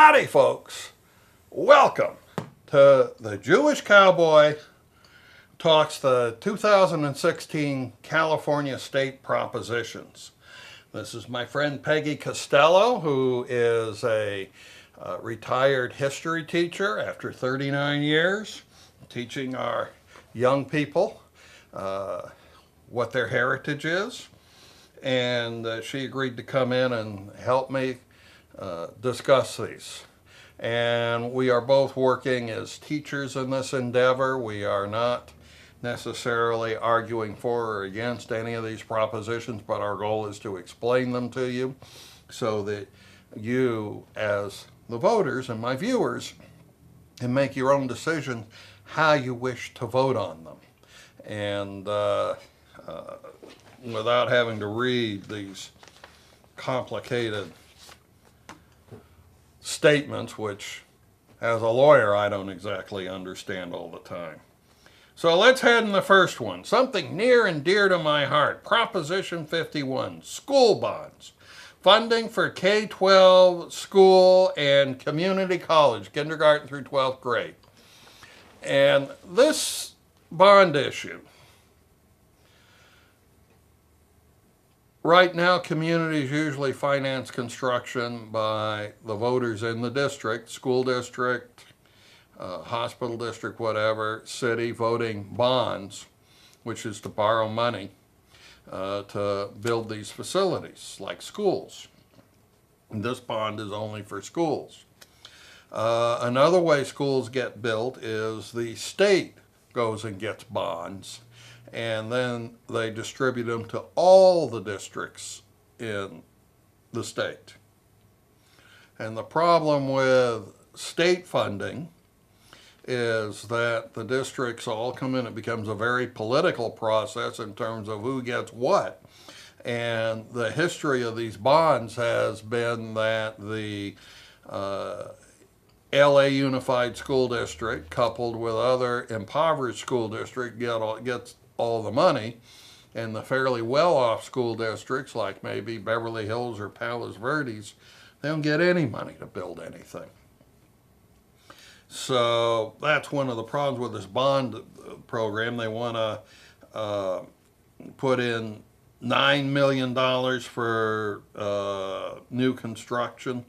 Howdy, folks. Welcome to the Jewish Cowboy talks the 2016 California State Propositions. This is my friend Peggy Costello, who is a retired history teacher after 39 years, teaching our young people what their heritage is. And she agreed to come in and help me discuss these. And we are both working as teachers in this endeavor. We are not necessarily arguing for or against any of these propositions, but our goal is to explain them to you so that you, as the voters and my viewers, can make your own decision how you wish to vote on them. And without having to read these complicated statements, which as a lawyer I don't exactly understand all the time. So let's head in the first one. Something near and dear to my heart. Proposition 51, school bonds. Funding for K-12 school and community college, kindergarten through 12th grade. And this bond issue, right now, communities usually finance construction by the voters in the district, school district, hospital district, whatever, city, voting bonds, which is to borrow money to build these facilities like schools. And this bond is only for schools. Another way schools get built is the state goes and gets bonds, and then they distribute them to all the districts in the state. And the problem with state funding is that the districts all come in. It becomes a very political process in terms of who gets what. And the history of these bonds has been that the LA Unified School District, coupled with other impoverished school districts, gets all the money, and the fairly well-off school districts, like maybe Beverly Hills or Palos Verdes, they don't get any money to build anything. So that's one of the problems with this bond program. They want to put in $9 million for new construction,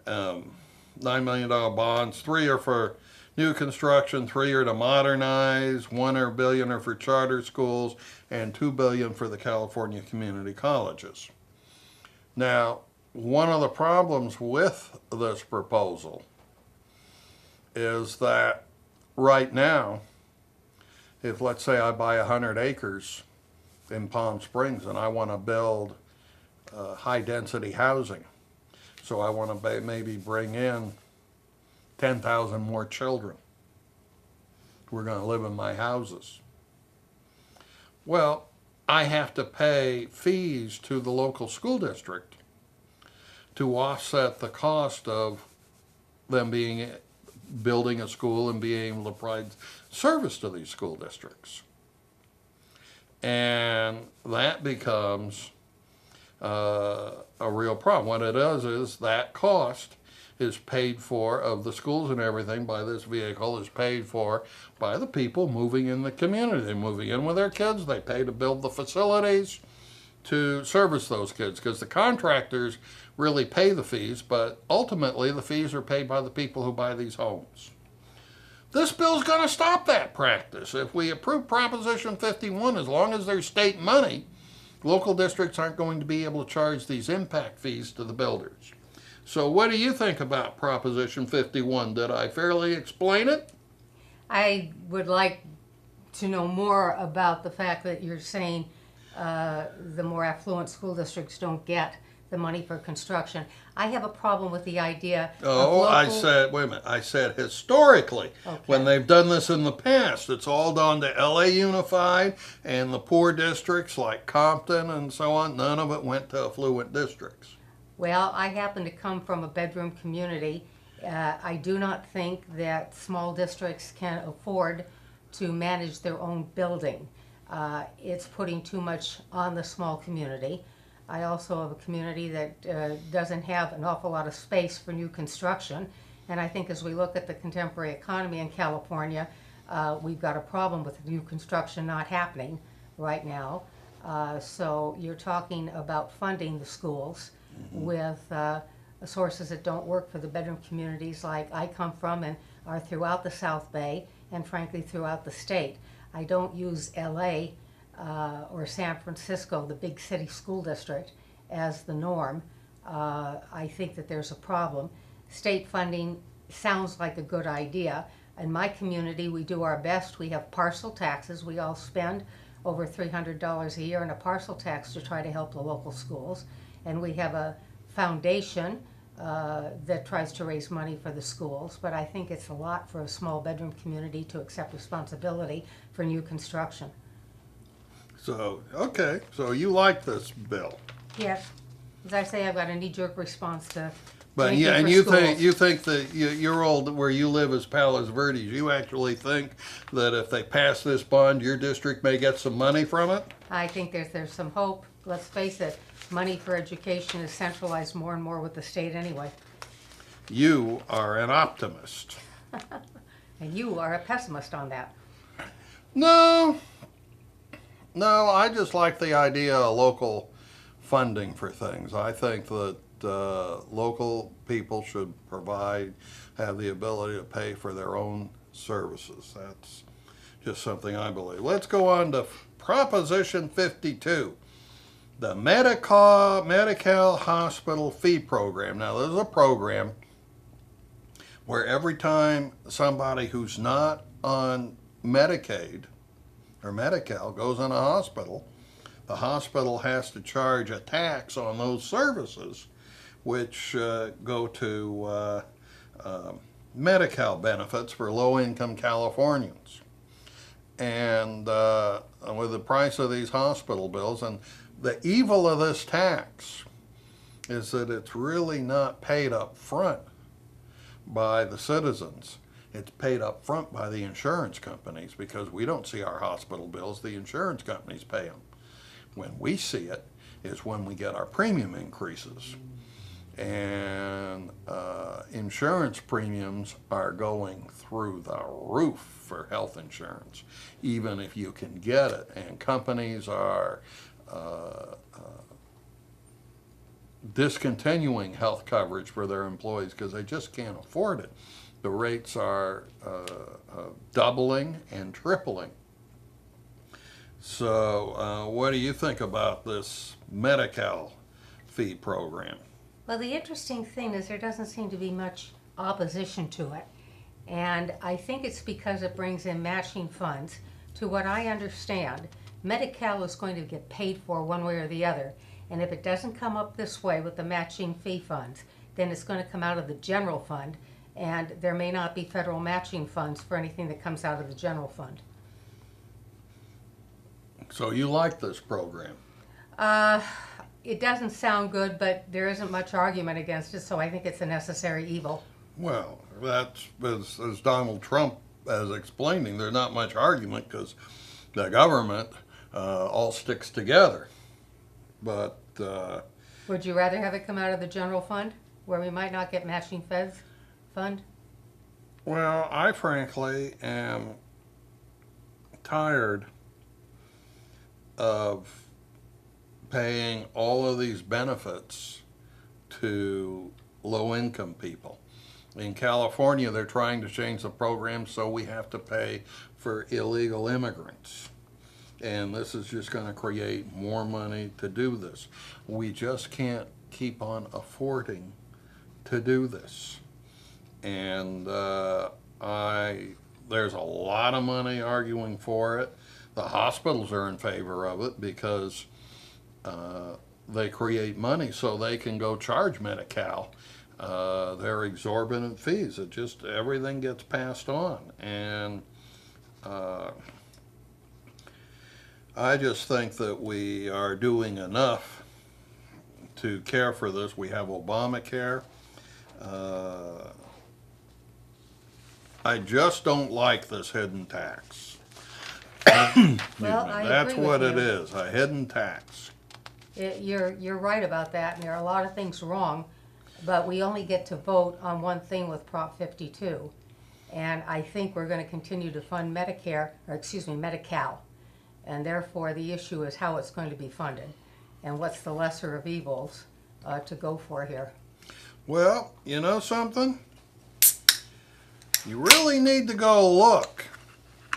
$9 million bonds. 3 are for new construction, 3 are to modernize, $1 billion are for charter schools, and $2 billion for the California community colleges. Now, one of the problems with this proposal is that right now, if let's say I buy 100 acres in Palm Springs and I want to build high density housing, so I want to maybe bring in 10,000 more children who are going to live in my houses. Well, I have to pay fees to the local school district to offset the cost of them building a school and being able to provide service to these school districts. And that becomes a real problem. What it does is that cost is paid for, of the schools and everything, by this vehicle, is paid for by the people moving in the community. They're moving in with their kids. They pay to build the facilities to service those kids, because the contractors really pay the fees, but ultimately the fees are paid by the people who buy these homes. This bill's going to stop that practice. If we approve Proposition 51, as long as there's state money, local districts aren't going to be able to charge these impact fees to the builders. So what do you think about Proposition 51? Did I fairly explain it? I would like to know more about the fact that you're saying the more affluent school districts don't get the money for construction. I have a problem with the idea of local... I said, wait a minute, I said historically, Okay. When they've done this in the past, it's all done to LA Unified and the poor districts like Compton and so on. None of it went to affluent districts. Well, I happen to come from a bedroom community. I do not think that small districts can afford to manage their own building. It's putting too much on the small community. I also have a community that doesn't have an awful lot of space for new construction. And I think as we look at the contemporary economy in California, we've got a problem with new construction not happening right now. So you're talking about funding the schools with sources that don't work for the bedroom communities like I come from and are throughout the South Bay and frankly throughout the state. I don't use LA or San Francisco, the big city school district, as the norm. I think that there's a problem. State funding sounds like a good idea. In my community, we do our best. We have parcel taxes. We all spend over $300 a year in a parcel tax to try to help the local schools. And we have a foundation that tries to raise money for the schools. But I think it's a lot for a small bedroom community to accept responsibility for new construction. So, okay, so you like this bill. Yes. As I say, I've got a knee-jerk response to But anything yeah, and for you schools. think that your old where you live is Palos Verdes. You actually think that if they pass this bond, your district may get some money from it? I think there's some hope. Let's face it, money for education is centralized more and more with the state anyway. You are an optimist. And you are a pessimist on that. No, I just like the idea of local funding for things. I think that local people should have the ability to pay for their own services. That's just something I believe. Let's go on to Proposition 52, the Medi-Cal Hospital Fee Program. Now, this is a program where every time somebody who's not on Medicaid or Medi-Cal goes in a hospital, the hospital has to charge a tax on those services, which go to Medi-Cal benefits for low-income Californians. And with the price of these hospital bills, and the evil of this tax is that it's really not paid up front by the citizens. It's paid up front by the insurance companies because we don't see our hospital bills, the insurance companies pay them. When we see it is when we get our premium increases. And insurance premiums are going through the roof for health insurance, even if you can get it. And companies are discontinuing health coverage for their employees because they just can't afford it. The rates are doubling and tripling. So what do you think about this Medi-Cal fee program? Well, the interesting thing is there doesn't seem to be much opposition to it. And I think it's because it brings in matching funds. To what I understand, Medi-Cal is going to get paid for one way or the other. And if it doesn't come up this way with the matching fee funds, then it's going to come out of the general fund. And there may not be federal matching funds for anything that comes out of the general fund. So you like this program? It doesn't sound good, but there isn't much argument against it, so I think it's a necessary evil. Well, that's as Donald Trump is explaining, there's not much argument because the government all sticks together. But would you rather have it come out of the general fund, where we might not get matching feds fund? well, I frankly am tired of paying all of these benefits to low-income people. In California, they're trying to change the program so we have to pay for illegal immigrants. And this is just going to create more money to do this. We just can't keep on affording to do this. And there's a lot of money arguing for it. The hospitals are in favor of it because they create money so they can go charge Medi-Cal their exorbitant fees. It just, everything gets passed on. And I just think that we are doing enough to care for this. We have Obamacare. I just don't like this hidden tax. Well, I That's agree what with it you. is, a hidden tax. You're right about that, and there are a lot of things wrong, but we only get to vote on one thing with Prop 52. And I think we're going to continue to fund Medicare, or excuse me, Medi-Cal. And therefore, the issue is how it's going to be funded and what's the lesser of evils to go for here. Well, you know something? You really need to go look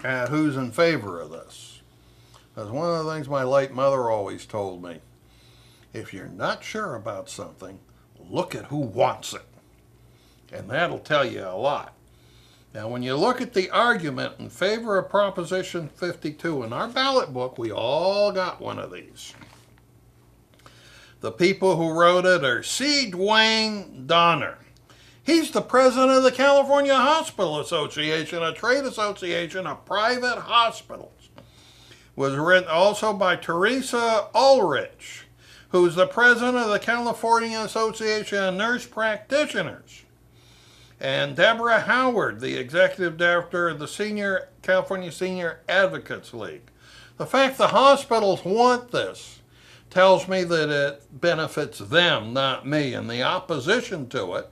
at who's in favor of this. That's one of the things my late mother always told me. If you're not sure about something, look at who wants it. And that'll tell you a lot. Now, when you look at the argument in favor of Proposition 52, in our ballot book, we all got one of these. The people who wrote it are C. Dwayne Donner. He's the president of the California Hospital Association, a trade association of private hospitals. Was written also by Teresa Ulrich, who's the president of the California Association of Nurse Practitioners. And Deborah Howard, the executive director of the California Senior Advocates League. The fact the hospitals want this tells me that it benefits them, not me. And the opposition to it,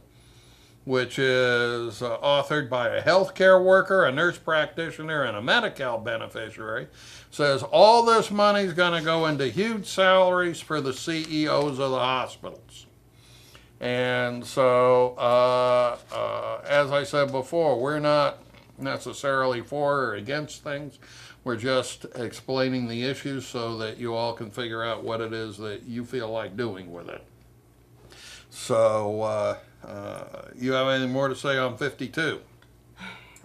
which is authored by a healthcare worker, a nurse practitioner, and a Medi-Cal beneficiary, says all this money is going to go into huge salaries for the CEOs of the hospitals. And so, as I said before, we're not necessarily for or against things. We're just explaining the issues so that you all can figure out what it is that you feel like doing with it. So, you have anything more to say on 52?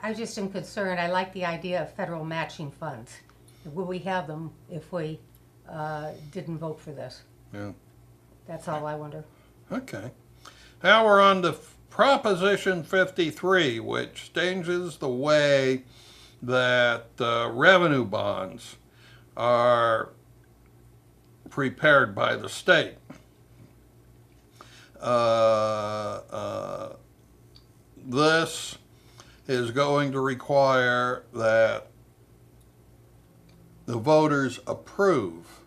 I just am concerned. I like the idea of federal matching funds. Will we have them if we didn't vote for this? Yeah. That's all I wonder. Okay. Now we're on to Proposition 53, which changes the way that revenue bonds are prepared by the state. This is going to require that the voters approve.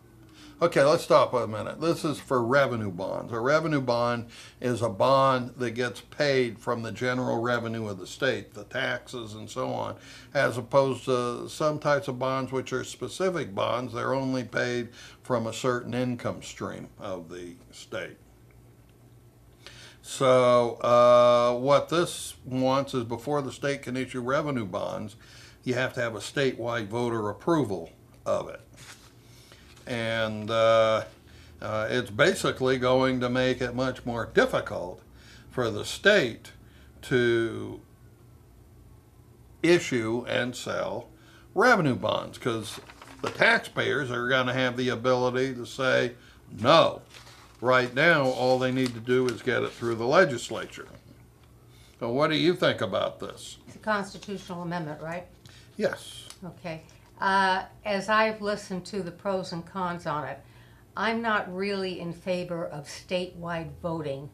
Okay, let's stop a minute. This is for revenue bonds. A revenue bond is a bond that gets paid from the general revenue of the state, the taxes and so on, as opposed to some types of bonds which are specific bonds. They're only paid from a certain income stream of the state. So what this wants is before the state can issue revenue bonds, you have to have a statewide voter approval of it. And it's basically going to make it much more difficult for the state to issue and sell revenue bonds, because the taxpayers are going to have the ability to say no. Right now, all they need to do is get it through the legislature. So what do you think about this? It's a constitutional amendment, right? Yes. Okay. As I've listened to the pros and cons on it, I'm not really in favor of statewide voting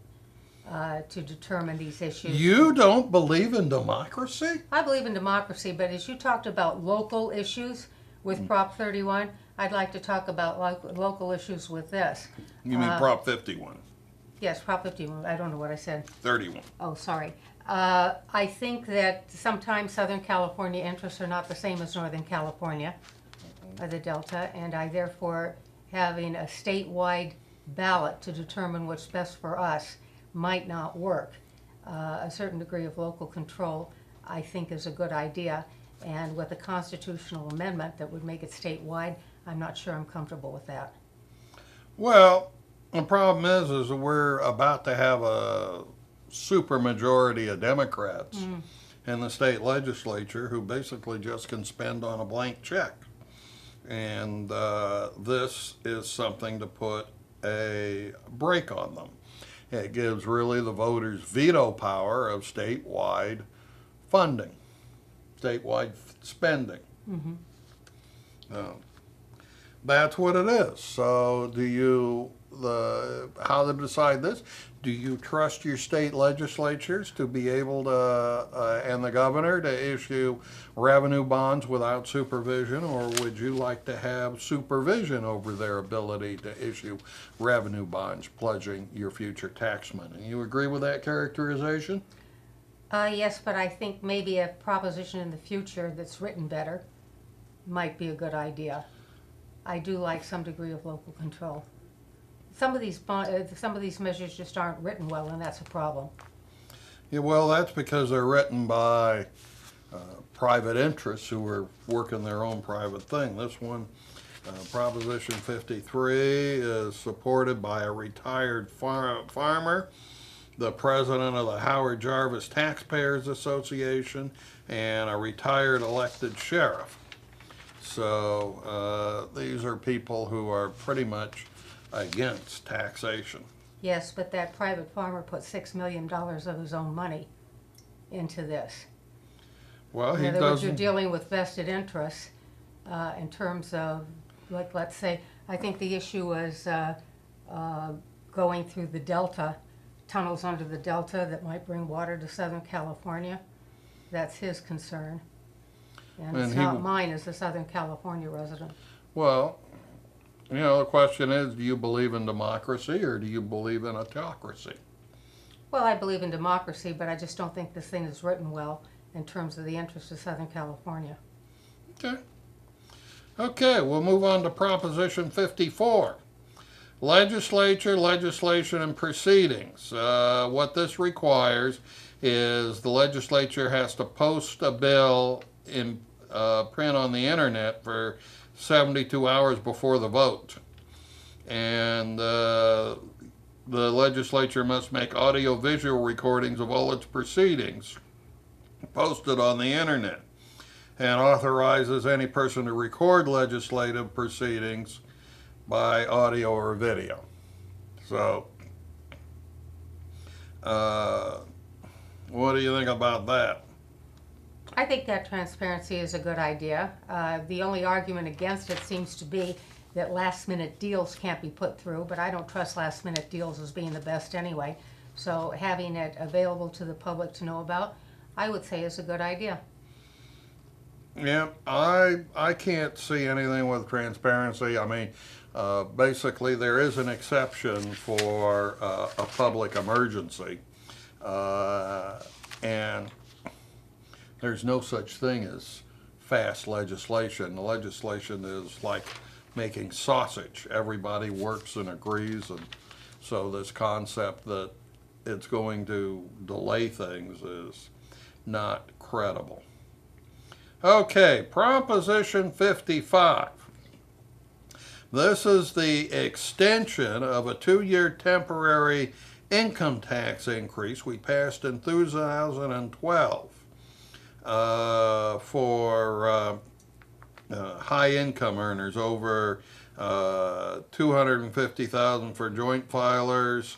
to determine these issues. You don't believe in democracy? I believe in democracy, but as you talked about local issues with Prop 31, I'd like to talk about local issues with this. You mean Prop 51? Yes, Prop 51. I don't know what I said. 31. Oh, sorry. I think that sometimes Southern California interests are not the same as Northern California, or the Delta, and I therefore having a statewide ballot to determine what's best for us might not work. A certain degree of local control, I think, is a good idea, and with a constitutional amendment that would make it statewide, I'm not sure I'm comfortable with that. Well, the problem is that we're about to have a supermajority of Democrats in the state legislature who basically just can spend on a blank check. And this is something to put a brake on them. It gives really the voters veto power of statewide funding, statewide spending. That's what it is. So do you how to decide this. Do you trust your state legislatures to be able to, and the governor to issue revenue bonds without supervision, or would you like to have supervision over their ability to issue revenue bonds pledging your future tax money? You agree with that characterization? Yes, but I think maybe a proposition in the future that's written better might be a good idea. I do like some degree of local control. Some of these measures just aren't written well, and that's a problem. Yeah, well, that's because they're written by private interests who are working their own private thing. This one, Proposition 53, is supported by a retired farmer, the president of the Howard Jarvis Taxpayers Association, and a retired elected sheriff. So these are people who are pretty much against taxation. Yes, but that private farmer put $6 million of his own money into this. Well, he In other words, you're doesn't. dealing with vested interests in terms of, like, let's say, I think the issue was going through the Delta, tunnels under the Delta that might bring water to Southern California. That's his concern. And it's not mine as a Southern California resident. Well, you know, the question is, do you believe in democracy or do you believe in autocracy? Well, I believe in democracy, but I just don't think this thing is written well in terms of the interests of Southern California. Okay. Okay, we'll move on to Proposition 54. Legislature, legislation, and proceedings. What this requires is the legislature has to post a bill in print on the internet for 72 hours before the vote. And the legislature must make audio-visual recordings of all its proceedings posted on the internet, and authorizes any person to record legislative proceedings by audio or video. So, what do you think about that? I think that transparency is a good idea. The only argument against it seems to be that last-minute deals can't be put through, but I don't trust last-minute deals as being the best anyway. So having it available to the public to know about, I would say is a good idea. Yeah, I can't see anything with transparency. I mean, basically there is an exception for a public emergency, and there's no such thing as fast legislation. The legislation is like making sausage. Everybody works and agrees, and so this concept that it's going to delay things is not credible. Okay, Proposition 55. This is the extension of a 2-year temporary income tax increase we passed in 2012 for high income earners over $250,000 for joint filers,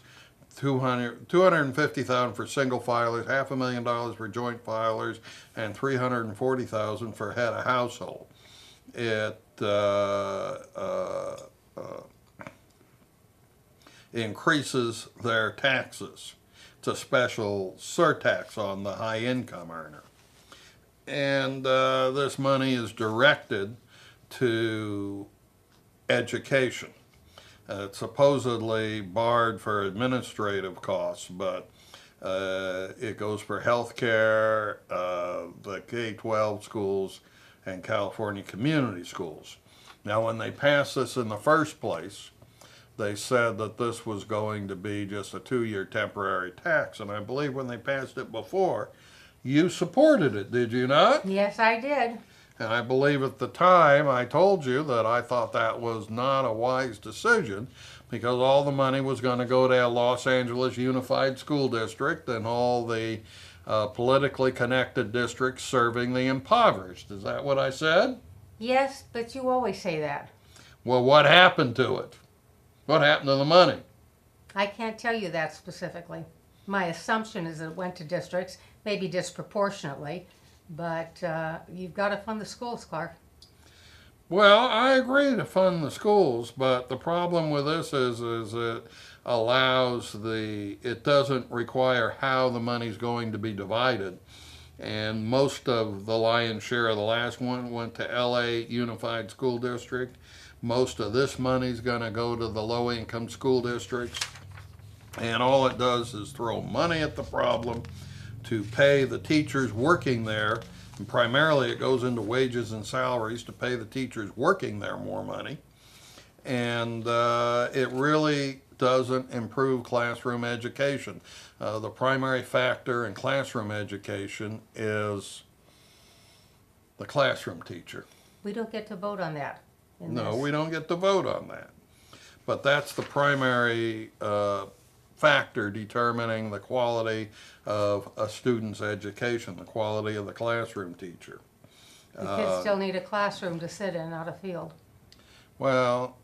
$250,000 for single filers, $500,000 for joint filers, and $340,000 for head of household. It increases their taxes. It's a special surtax on the high income earner. And this money is directed to education. It's supposedly barred for administrative costs, but it goes for health care, the K-12 schools, and California community schools. Now, when they passed this in the first place, they said that this was going to be just a 2-year temporary tax, and I believe when they passed it before, you supported it, did you not? Yes, I did. And I believe at the time I told you that I thought that was not a wise decision because all the money was going to go to Los Angeles Unified School District and all the politically connected districts serving the impoverished. Is that what I said? Yes, but you always say that. Well, what happened to it? What happened to the money? I can't tell you that specifically. My assumption is that it went to districts, maybe disproportionately, but you've got to fund the schools, Clark. Well, I agree to fund the schools, but the problem with this is it allows it doesn't require how the money's going to be divided. And most of the lion's share of the last one went to LA Unified School District. Most of this money's going to go to the low income school districts. And all it does is throw money at the problem to pay the teachers working there. And primarily it goes into wages and salaries to pay the teachers working there more money. And it really doesn't improve classroom education. The primary factor in classroom education is the classroom teacher. We don't get to vote on that. No, we don't get to vote on that. But that's the primary factor determining the quality of a student's education, the quality of the classroom teacher. The kids still need a classroom to sit in, not a field. Well,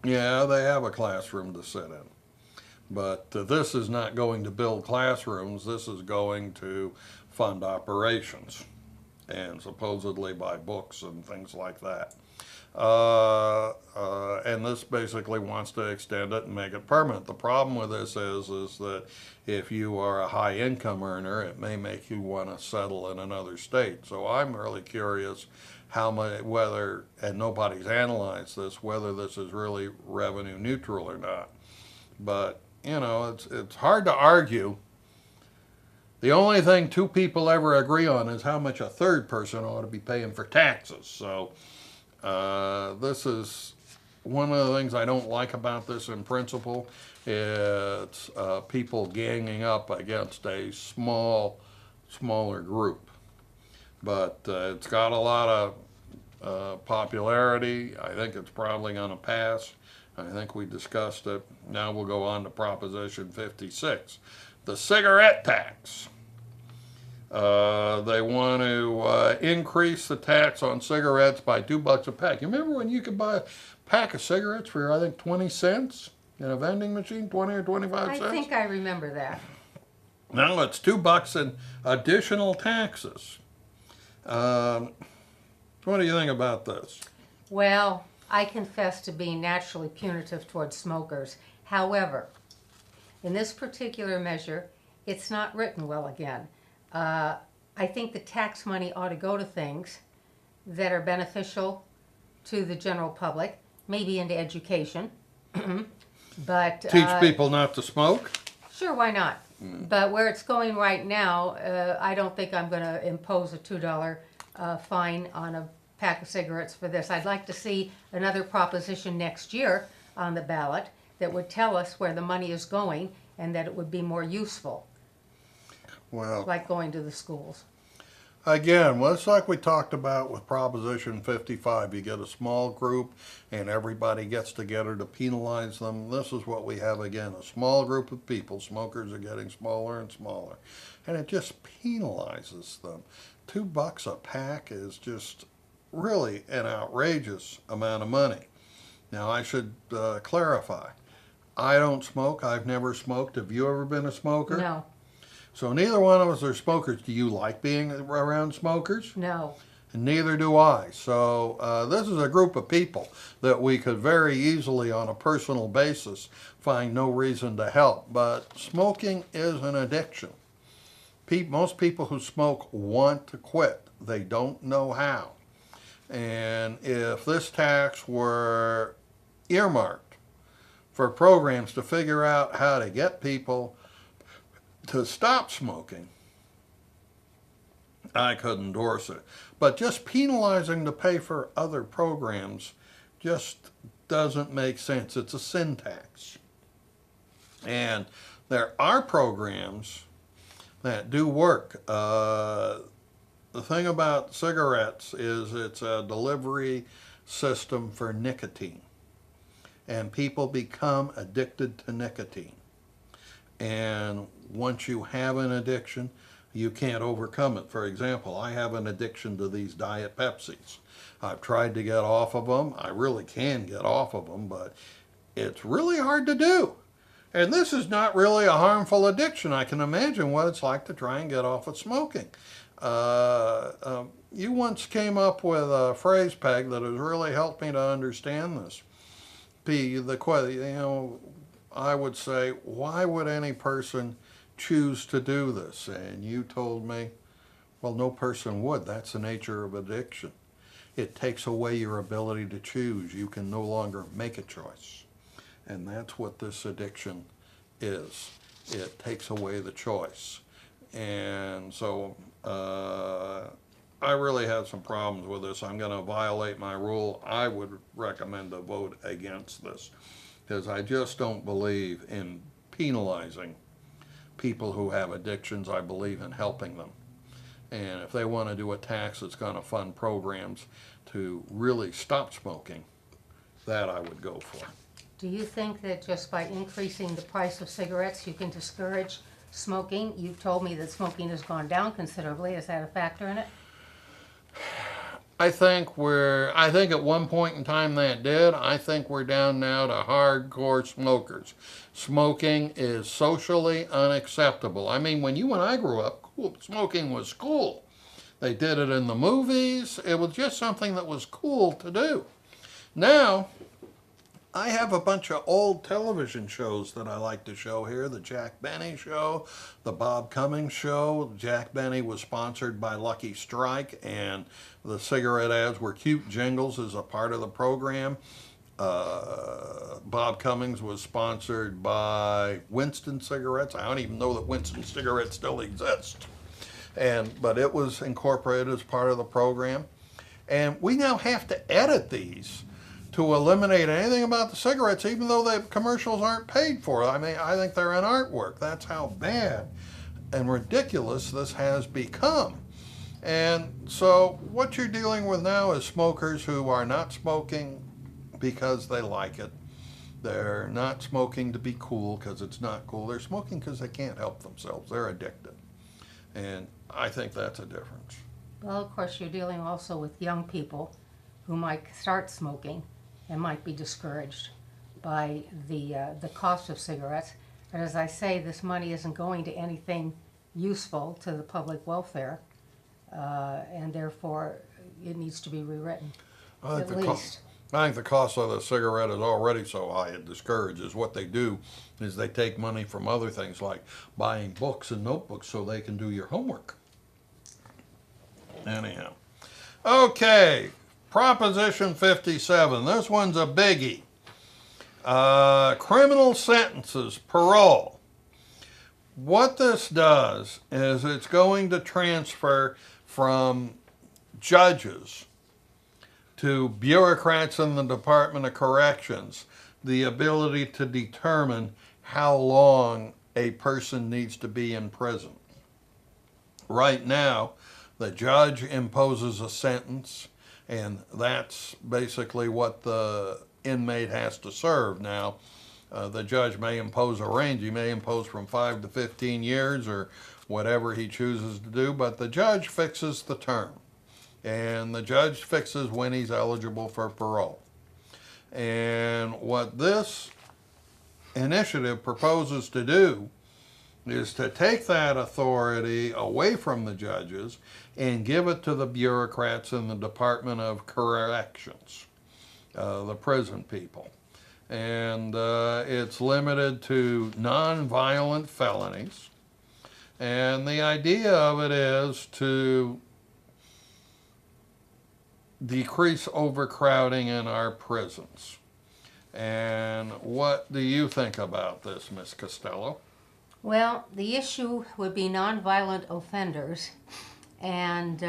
yeah, they have a classroom to sit in. But this is not going to build classrooms. This is going to fund operations and supposedly buy books and things like that. And this basically wants to extend it and make it permanent. The problem with this is that if you are a high income earner, it may make you want to settle in another state. So I'm really curious how much, whether, and nobody's analyzed this, whether this is really revenue neutral or not. But, you know, it's hard to argue. The only thing two people ever agree on is how much a third person ought to be paying for taxes. So this is one of the things I don't like about this in principle. It's people ganging up against a smaller group. But it's got a lot of popularity. I think it's probably going to pass. I think we discussed it. Now we'll go on to Proposition 56, the cigarette tax. They want to increase the tax on cigarettes by $2 a pack. You remember when you could buy a pack of cigarettes for, I think, 20 cents in a vending machine, 20 or 25 cents? I think I remember that. Now it's $2 in additional taxes. What do you think about this? Well, I confess to being naturally punitive towards smokers. However, in this particular measure, it's not written well again. I think the tax money ought to go to things that are beneficial to the general public, maybe into education. But Teach people not to smoke? Sure, why not? But where it's going right now, I don't think I'm going to impose a $2 fine on a pack of cigarettes for this. I'd like to see another proposition next year on the ballot that would tell us where the money is going and that it would be more useful. Well, Like going to the schools. again, well, it's like we talked about with Proposition 55. You get a small group and everybody gets together to penalize them. This is what we have again, a small group of people. Smokers are getting smaller and smaller. And it just penalizes them. $2 a pack is just really an outrageous amount of money. Now, I should clarify. I don't smoke. I've never smoked. Have you ever been a smoker? No, So neither one of us are smokers. Do you like being around smokers? no. And neither do I. So this is a group of people that we could very easily, on a personal basis, find no reason to help. But smoking is an addiction. Most people who smoke want to quit. They don't know how. And if this tax were earmarked for programs to figure out how to get people to stop smoking, I could endorse it. But just penalizing to pay for other programs just doesn't make sense. It's a sin tax. And there are programs that do work. The thing about cigarettes is it's a delivery system for nicotine. And people become addicted to nicotine. And once you have an addiction, you can't overcome it. For example, I have an addiction to these Diet Pepsis. I've tried to get off of them. I really can get off of them, but it's really hard to do. And this is not really a harmful addiction. I can imagine what it's like to try and get off of smoking. You once came up with a phrase, Peg, that has really helped me to understand this. I would say, why would any person choose to do this? And you told me, well, no person would. That's the nature of addiction. It takes away your ability to choose. You can no longer make a choice. And that's what this addiction is. It takes away the choice. And so I really have some problems with this. I'm going to violate my rule. I would recommend a vote against this because I just don't believe in penalizing people who have addictions. I believe in helping them. And if they want to do a tax that's going to fund programs to really stop smoking, that I would go for. Do you think that just by increasing the price of cigarettes, you can discourage smoking? You've told me that smoking has gone down considerably. Is that a factor in it? I think at one point in time that did. I think we're down now to hardcore smokers. Smoking is socially unacceptable. I mean, when you and I grew up, smoking was cool. They did it in the movies. It was just something that was cool to do. Now, I have a bunch of old television shows that I like to show here. The Jack Benny Show, the Bob Cummings Show. Jack Benny was sponsored by Lucky Strike, and the cigarette ads were cute jingles as a part of the program. Bob Cummings was sponsored by Winston Cigarettes. I don't even know that Winston Cigarettes still exist. But it was incorporated as part of the program. And we now have to edit these to eliminate anything about the cigarettes, even though the commercials aren't paid for. I mean, I think they're an artwork. That's how bad and ridiculous this has become. And so what you're dealing with now is smokers who are not smoking because they like it. They're not smoking to be cool because it's not cool. They're smoking because they can't help themselves. They're addicted. And I think that's a difference. Well, of course, you're dealing also with young people who might start smoking and might be discouraged by the cost of cigarettes. But as I say, this money isn't going to anything useful to the public welfare, and therefore it needs to be rewritten, at least. I think the cost of the cigarette is already so high it discourages. What they do is they take money from other things like buying books and notebooks so they can do your homework. Anyhow. Okay. Proposition 57. This one's a biggie. Criminal sentences, parole. What this does is it's going to transfer from judges to bureaucrats in the Department of Corrections the ability to determine how long a person needs to be in prison. Right now, the judge imposes a sentence, and that's basically what the inmate has to serve. Now, the judge may impose a range. He may impose from 5 to 15 years or whatever he chooses to do, but the judge fixes the term. And the judge fixes when he's eligible for parole. And what this initiative proposes to do is to take that authority away from the judges and give it to the bureaucrats in the Department of Corrections, the prison people. And it's limited to non-violent felonies. And the idea of it is to decrease overcrowding in our prisons. And what do you think about this, Ms. Costello? Well, the issue would be nonviolent offenders, and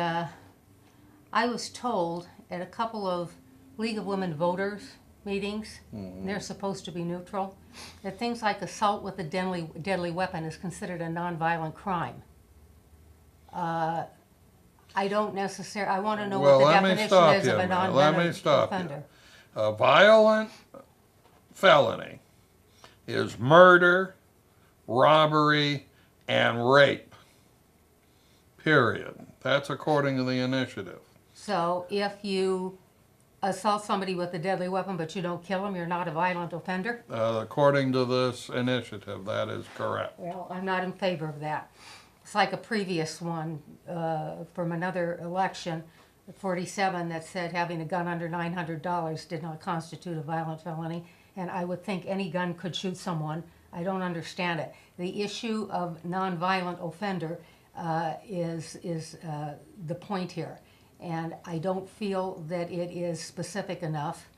I was told at a couple of League of Women Voters meetings, and they're supposed to be neutral, that things like assault with a deadly weapon is considered a nonviolent crime. I don't necessarily, I want to know what the definition is of a nonviolent offender. A violent felony is murder, robbery, and rape. Period. That's according to the initiative. So if you assault somebody with a deadly weapon but you don't kill them, you're not a violent offender? According to this initiative, that is correct. Well, I'm not in favor of that. It's like a previous one from another election, 47, that said having a gun under $900 did not constitute a violent felony. And I would think any gun could shoot someone. I don't understand it. The issue of nonviolent offender is the point here. And I don't feel that it is specific enough.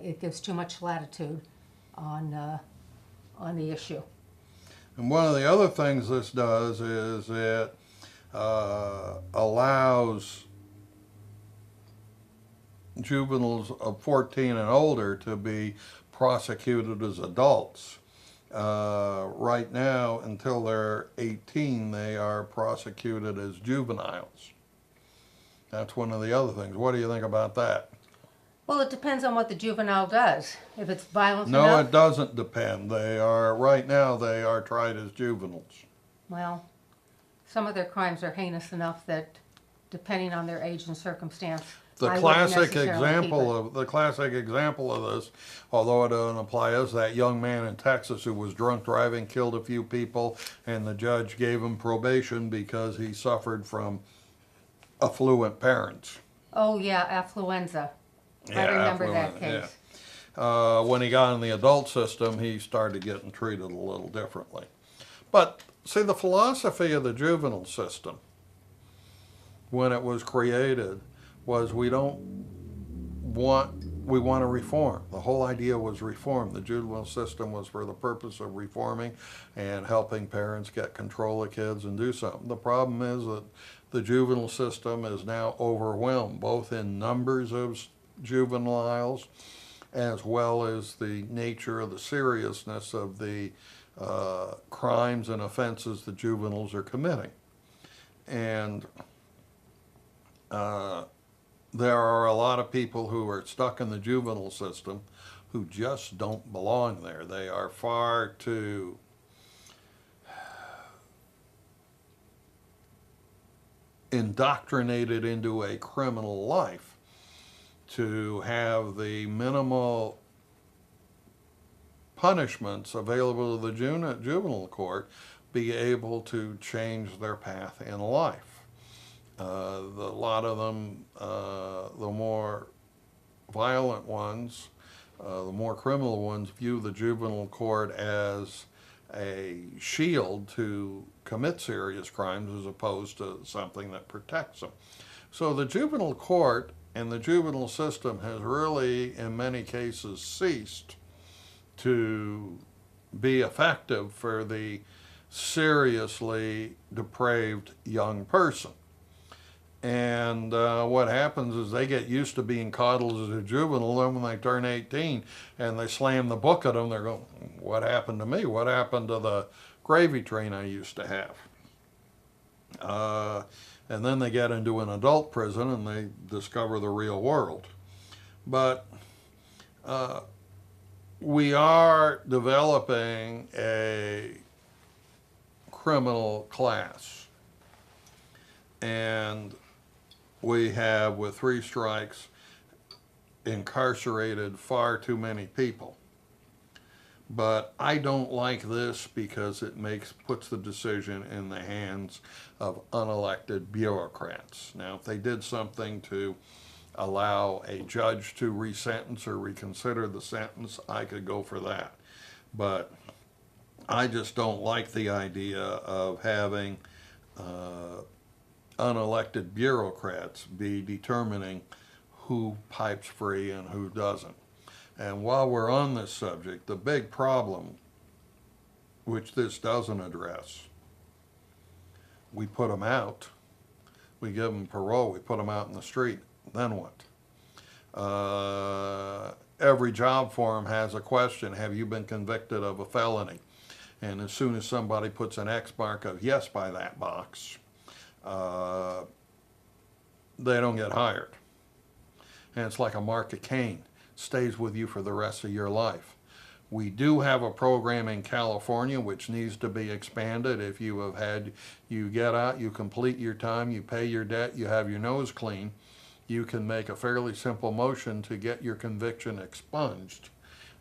It gives too much latitude on the issue. And one of the other things this does is it allows juveniles of 14 and older to be prosecuted as adults. Right now, until they're 18, they are prosecuted as juveniles. That's one of the other things. What do you think about that? Well, it depends on what the juvenile does. If it's violent No, enough, it doesn't depend. They are, right now, they are tried as juveniles. well, some of their crimes are heinous enough that, depending on their age and circumstance, The I wouldn't classic necessarily keep example of this, although it doesn't apply, is that young man in Texas who was drunk driving, killed a few people, and the judge gave him probation because he suffered from affluent parents. Oh, yeah, affluenza. I remember that affluent, case. yeah. When he got in the adult system, he started getting treated a little differently. But see, the philosophy of the juvenile system, when it was created, was we want to reform. The whole idea was reform. The juvenile system was for the purpose of reforming and helping parents get control of kids and do something. The problem is that the juvenile system is now overwhelmed, both in numbers of juveniles as well as the nature of the seriousness of the crimes and offenses the juveniles are committing. And there are a lot of people who are stuck in the juvenile system who just don't belong there. They are far too indoctrinated into a criminal life to have the minimal punishments available to the juvenile court be able to change their path in life. A lot of them, the more violent ones, the more criminal ones, view the juvenile court as a shield to commit serious crimes as opposed to something that protects them. So the juvenile court and the juvenile system has really, in many cases, ceased to be effective for the seriously depraved young person. And what happens is they get used to being coddled as a juvenile. Then when they turn 18 and they slam the book at them, they're going, what happened to me? What happened to the gravy train I used to have? And then they get into an adult prison and they discover the real world. But we are developing a criminal class. And we have, with 3 strikes, incarcerated far too many people. But I don't like this because it puts the decision in the hands of unelected bureaucrats. Now, if they did something to allow a judge to resentence or reconsider the sentence, I could go for that. But I just don't like the idea of having unelected bureaucrats be determining who pipes free and who doesn't. And while we're on this subject, the big problem, which this doesn't address, we put them out, we give them parole, we put them out in the street, then what? Every job form has a question, have you been convicted of a felony? And as soon as somebody puts an X mark of yes by that box, they don't get hired. And it's like a mark of Cain. Stays with you for the rest of your life. We do have a program in California which needs to be expanded. If you get out, you complete your time, you pay your debt, you have your nose clean, you can make a fairly simple motion to get your conviction expunged.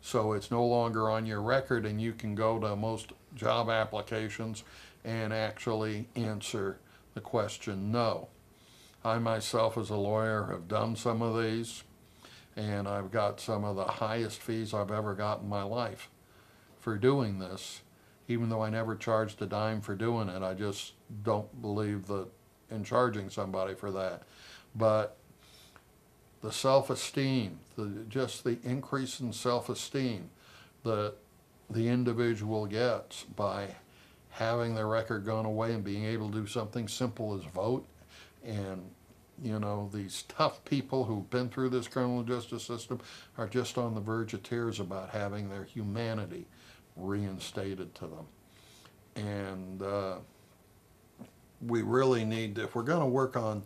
So it's no longer on your record and you can go to most job applications and actually answer the question no. I myself as a lawyer have done some of these, and I've got some of the highest fees I've ever got in my life for doing this, even though I never charged a dime for doing it. I just don't believe that in charging somebody for that. But the self-esteem, just the increase in self-esteem that the individual gets by having their record gone away and being able to do something simple as vote. And you know, these tough people who've been through this criminal justice system are just on the verge of tears about having their humanity reinstated to them. And we really need, if we're going to work on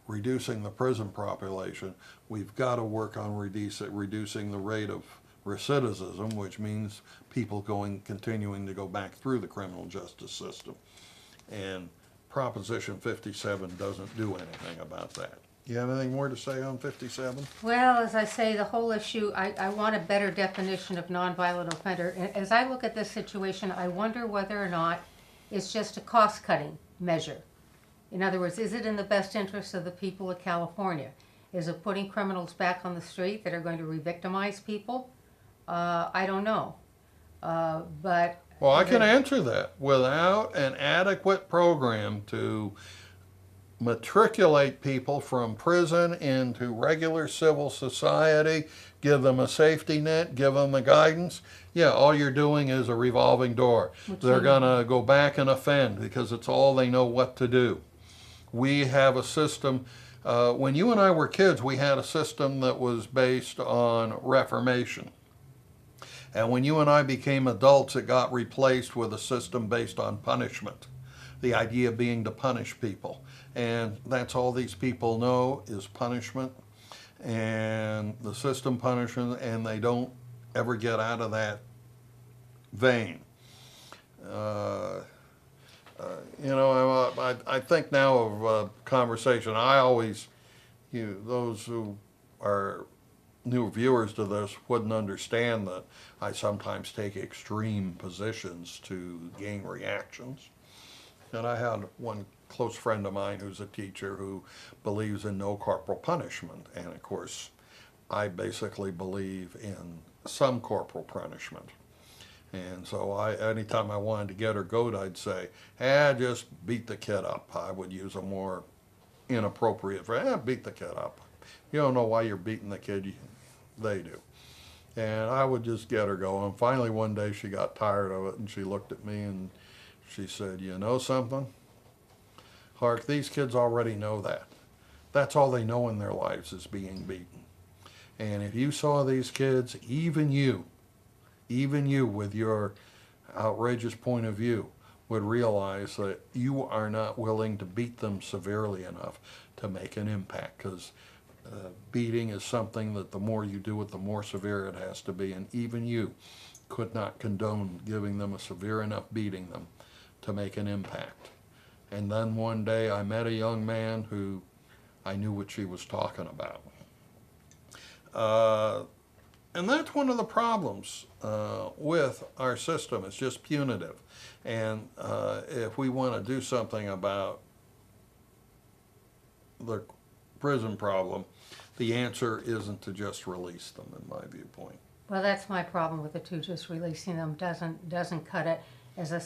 reducing the prison population, we've got to work on reducing the rate of recidivism, which means people continuing to go back through the criminal justice system. And Proposition 57 doesn't do anything about that. You have anything more to say on 57? Well, as I say, the whole issue, I want a better definition of nonviolent offender. As I look at this situation, I wonder whether or not it's just a cost-cutting measure. In other words, is it in the best interest of the people of California? Is it putting criminals back on the street that are going to re-victimize people? I don't know. But well, I can answer that. Without an adequate program to matriculate people from prison into regular civil society, give them a safety net, give them the guidance, yeah, all you're doing is a revolving door. They're going to go back and offend because it's all they know what to do. We have a system, when you and I were kids, we had a system that was based on reformation. And when you and I became adults, it got replaced with a system based on punishment. The idea being to punish people. And that's all these people know is punishment. And the system punishes, and they don't ever get out of that vein. I think now of conversation. I always, those who are new viewers to this wouldn't understand that I sometimes take extreme positions to gain reactions. And I had one close friend of mine who's a teacher who believes in no corporal punishment. And of course, I basically believe in some corporal punishment. And so anytime I wanted to get her goat, I'd say, just beat the kid up. I would use a more inappropriate phrase, beat the kid up. You don't know why you're beating the kid, they do. And I would just get her going. Finally one day she got tired of it and she looked at me and she said, you know something? Clark, these kids already know that. That's all they know in their lives is being beaten. And if you saw these kids, even you with your outrageous point of view, would realize that you are not willing to beat them severely enough to make an impact, because beating is something that the more you do it, the more severe it has to be, and even you could not condone giving them a severe enough beating them to make an impact. And then one day I met a young man who I knew what she was talking about. And that's one of the problems with our system. It's just punitive. And if we want to do something about the prison problem, the answer isn't to just release them, in my viewpoint. Well, that's my problem with the two. Just releasing them doesn't cut it as a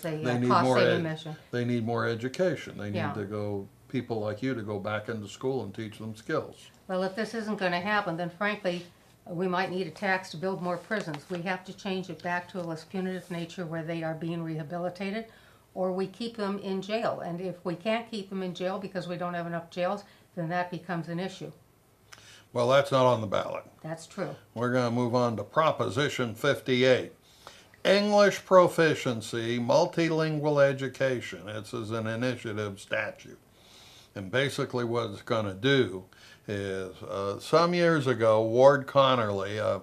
They need cost-saving measure. They need more education. They need Yeah. to go, people like you, to go back into school and teach them skills. Well, if this isn't going to happen, then frankly, we might need a tax to build more prisons. We have to change it back to a less punitive nature where they are being rehabilitated, or we keep them in jail. And if we can't keep them in jail because we don't have enough jails, then that becomes an issue. Well, that's not on the ballot. That's true. We're going to move on to Proposition 58. English proficiency, multilingual education. This is an initiative statute. And basically what it's going to do is, some years ago, Ward Connerly,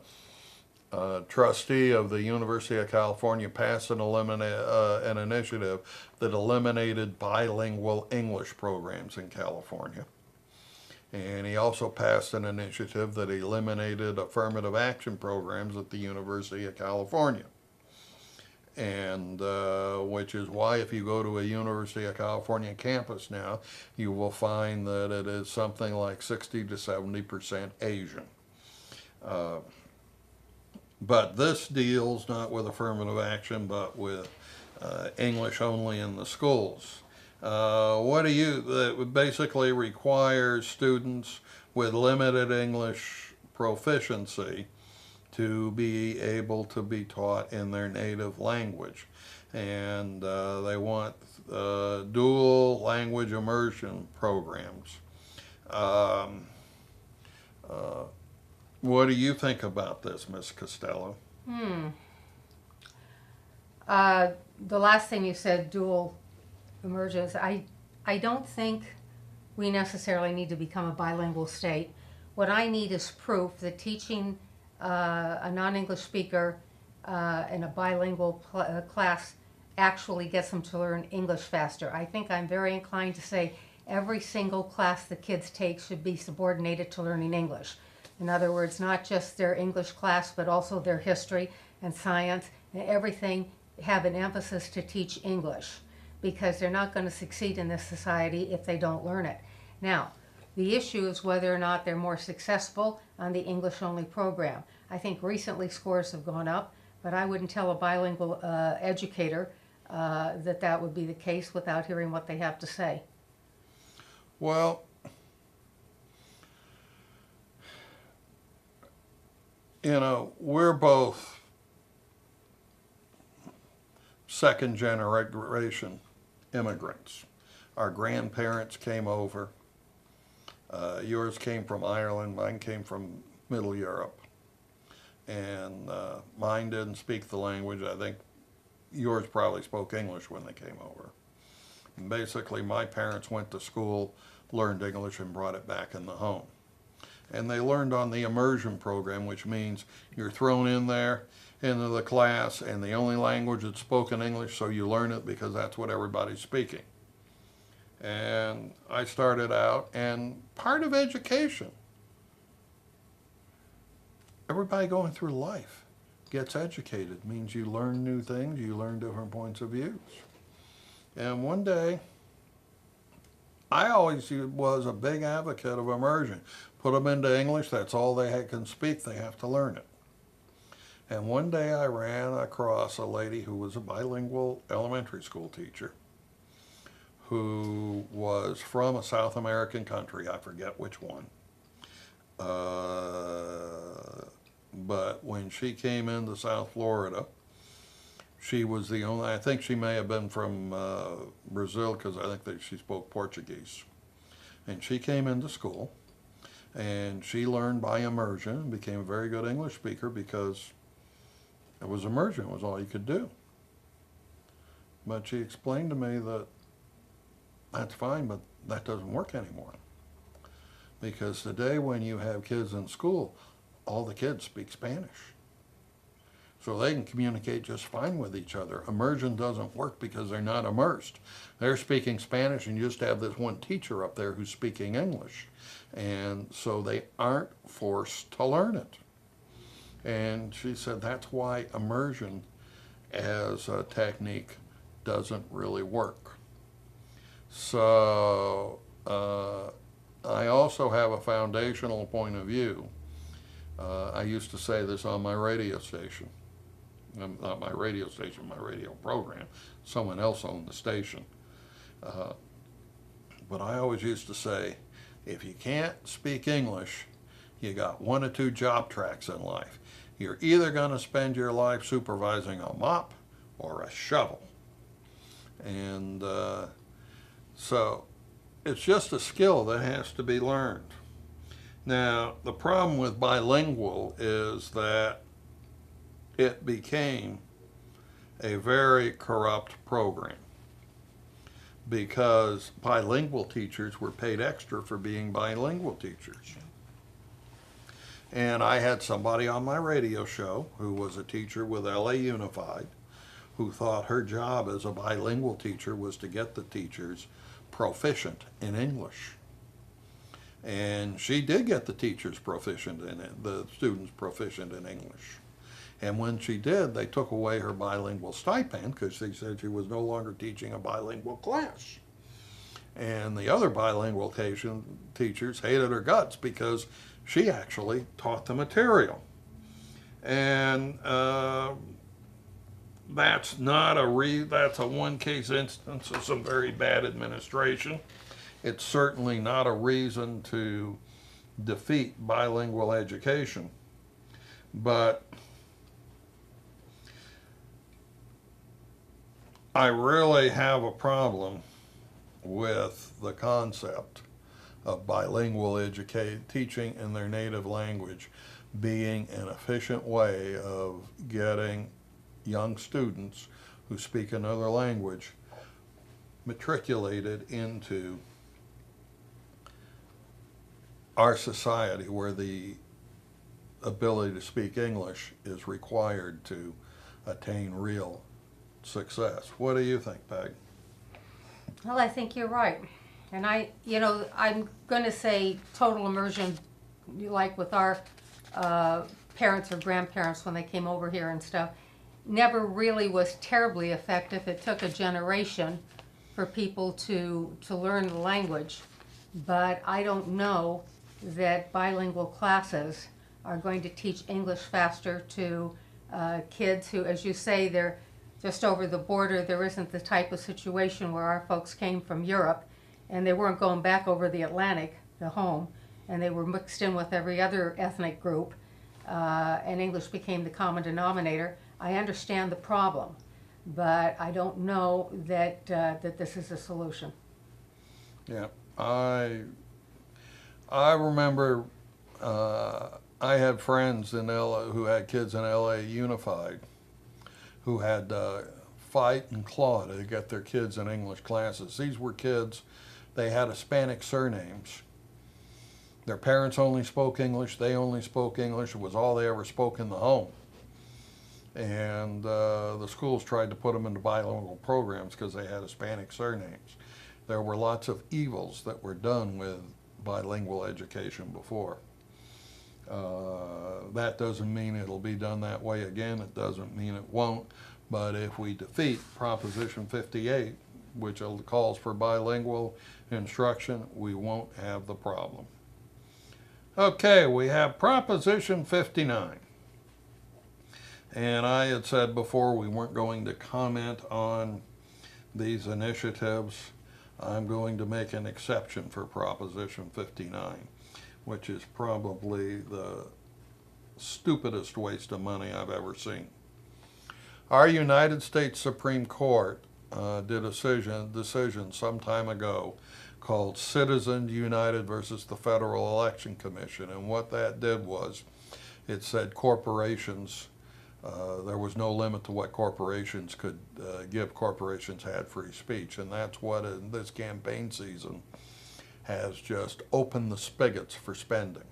a trustee of the University of California, passed an initiative that eliminated bilingual English programs in California. And he also passed an initiative that eliminated affirmative action programs at the University of California. and which is why if you go to a University of California campus now, you will find that it is something like 60 to 70% Asian. But this deals not with affirmative action, but with English only in the schools. That basically requires students with limited English proficiency to be able to be taught in their native language. And they want dual language immersion programs. What do you think about this, Ms. Costello? The last thing you said, dual emergence, I don't think we necessarily need to become a bilingual state. What I need is proof that teaching a non-English speaker in a bilingual class actually gets them to learn English faster. I think I'm very inclined to say every single class the kids take should be subordinated to learning English. In other words, not just their English class, but also their history and science and everything have an emphasis to teach English, because they're not going to succeed in this society if they don't learn it. Now, the issue is whether or not they're more successful on the English-only program. I think recently scores have gone up, but I wouldn't tell a bilingual educator that that would be the case without hearing what they have to say. Well, you know, we're both second generation immigrants. Our grandparents came over. Yours came from Ireland, mine came from Middle Europe. And mine didn't speak the language. I think yours probably spoke English when they came over. And basically, my parents went to school, learned English, and brought it back in the home. And they learned on the immersion program, which means you're thrown in there into the class, and the only language that's spoken English, so you learn it because that's what everybody's speaking. And I started out, and part of education, everybody going through life gets educated, means you learn new things, you learn different points of views. And one day, I always was a big advocate of immersion. Put them into English, that's all they can speak, they have to learn it. And one day I ran across a lady who was a bilingual elementary school teacher who was from a South American country, I forget which one. But when she came into South Florida, she was the only, I think she may have been from Brazil, because I think that she spoke Portuguese. And she came into school, and she learned by immersion and became a very good English speaker because it was immersion, was all you could do. But she explained to me that that's fine, but that doesn't work anymore. Because today when you have kids in school, all the kids speak Spanish. So they can communicate just fine with each other. Immersion doesn't work because they're not immersed. They're speaking Spanish and you just have this one teacher up there who's speaking English. And so they aren't forced to learn it. And she said that's why immersion as a technique doesn't really work. So I also have a foundational point of view. I used to say this on my radio station. Not my radio station, my radio program. Someone else owned the station. But I always used to say, if you can't speak English, you got one or two job tracks in life. You're either going to spend your life supervising a mop or a shovel. And so it's just a skill that has to be learned. Now, the problem with bilingual is that it became a very corrupt program because bilingual teachers were paid extra for being bilingual teachers. And I had somebody on my radio show who was a teacher with LA Unified who thought her job as a bilingual teacher was to get the teachers proficient in English. And she did get the teachers proficient in it, the students proficient in English. And when she did, they took away her bilingual stipend because they said she was no longer teaching a bilingual class. And the other bilingual teachers hated her guts because she actually taught the material. And that's not that's a one-case instance of some very bad administration. It's certainly not a reason to defeat bilingual education. But I really have a problem with the concept of bilingual teaching in their native language being an efficient way of getting young students who speak another language matriculated into our society, where the ability to speak English is required to attain real success. What do you think, Peg? Well, I think you're right. And I'm going to say total immersion, like with our parents or grandparents when they came over here and stuff, never really was terribly effective. It took a generation for people to learn the language. But I don't know that bilingual classes are going to teach English faster to kids who, as you say, they're just over the border. There isn't the type of situation where our folks came from Europe and they weren't going back over the Atlantic to home, and they were mixed in with every other ethnic group, and English became the common denominator. I understand the problem, but I don't know that that this is a solution. Yeah, I remember I had friends in LA who had kids in LA Unified who had fight and claw to get their kids in English classes. These were kids, they had Hispanic surnames. Their parents only spoke English, they only spoke English. It was all they ever spoke in the home. And the schools tried to put them into bilingual programs because they had Hispanic surnames. There were lots of evils that were done with bilingual education before. That doesn't mean it'll be done that way again. It doesn't mean it won't. But if we defeat Proposition 58, which calls for bilingual instruction, we won't have the problem. Okay, we have Proposition 59. And I had said before we weren't going to comment on these initiatives. I'm going to make an exception for Proposition 59, which is probably the stupidest waste of money I've ever seen. Our United States Supreme Court did a decision some time ago called Citizens United versus the Federal Election Commission, and what that did was it said corporations, there was no limit to what corporations could give. Corporations had free speech, and that's what in this campaign season has just opened the spigots for spending.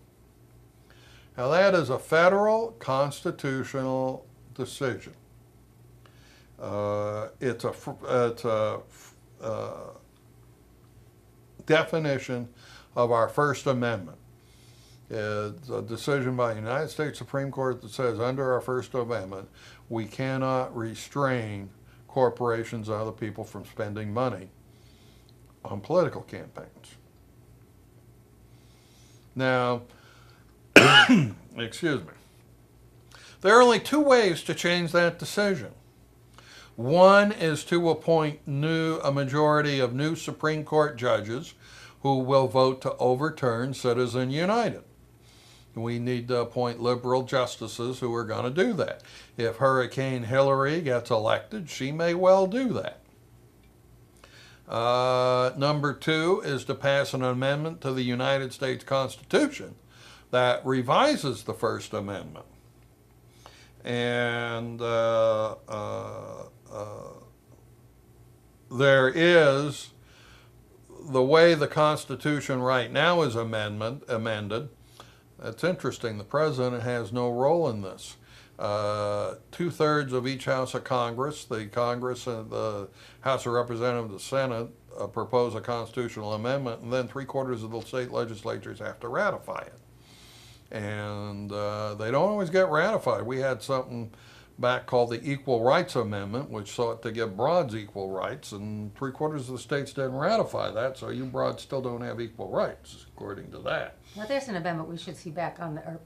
Now that is a federal constitutional decision. It's a definition of our First Amendment. It's a decision by the United States Supreme Court that says under our First Amendment we cannot restrain corporations and other people from spending money on political campaigns. Now, excuse me, there are only two ways to change that decision. One is to appoint a majority of new Supreme Court judges who will vote to overturn Citizens United. We need to appoint liberal justices who are going to do that. If Hurricane Hillary gets elected, she may well do that. Number two is to pass an amendment to the United States Constitution that revises the First Amendment. And there is, the way the Constitution right now is amended, it's interesting, the President has no role in this. 2/3 of each House of Congress, the Congress and the House of Representatives, the Senate, propose a constitutional amendment, and then 3/4 of the state legislatures have to ratify it. and they don't always get ratified. We had something back called the Equal Rights Amendment, which sought to give broads equal rights, and 3/4 of the states didn't ratify that, so you broads still don't have equal rights, according to that. Well, there's an amendment we should see back on the,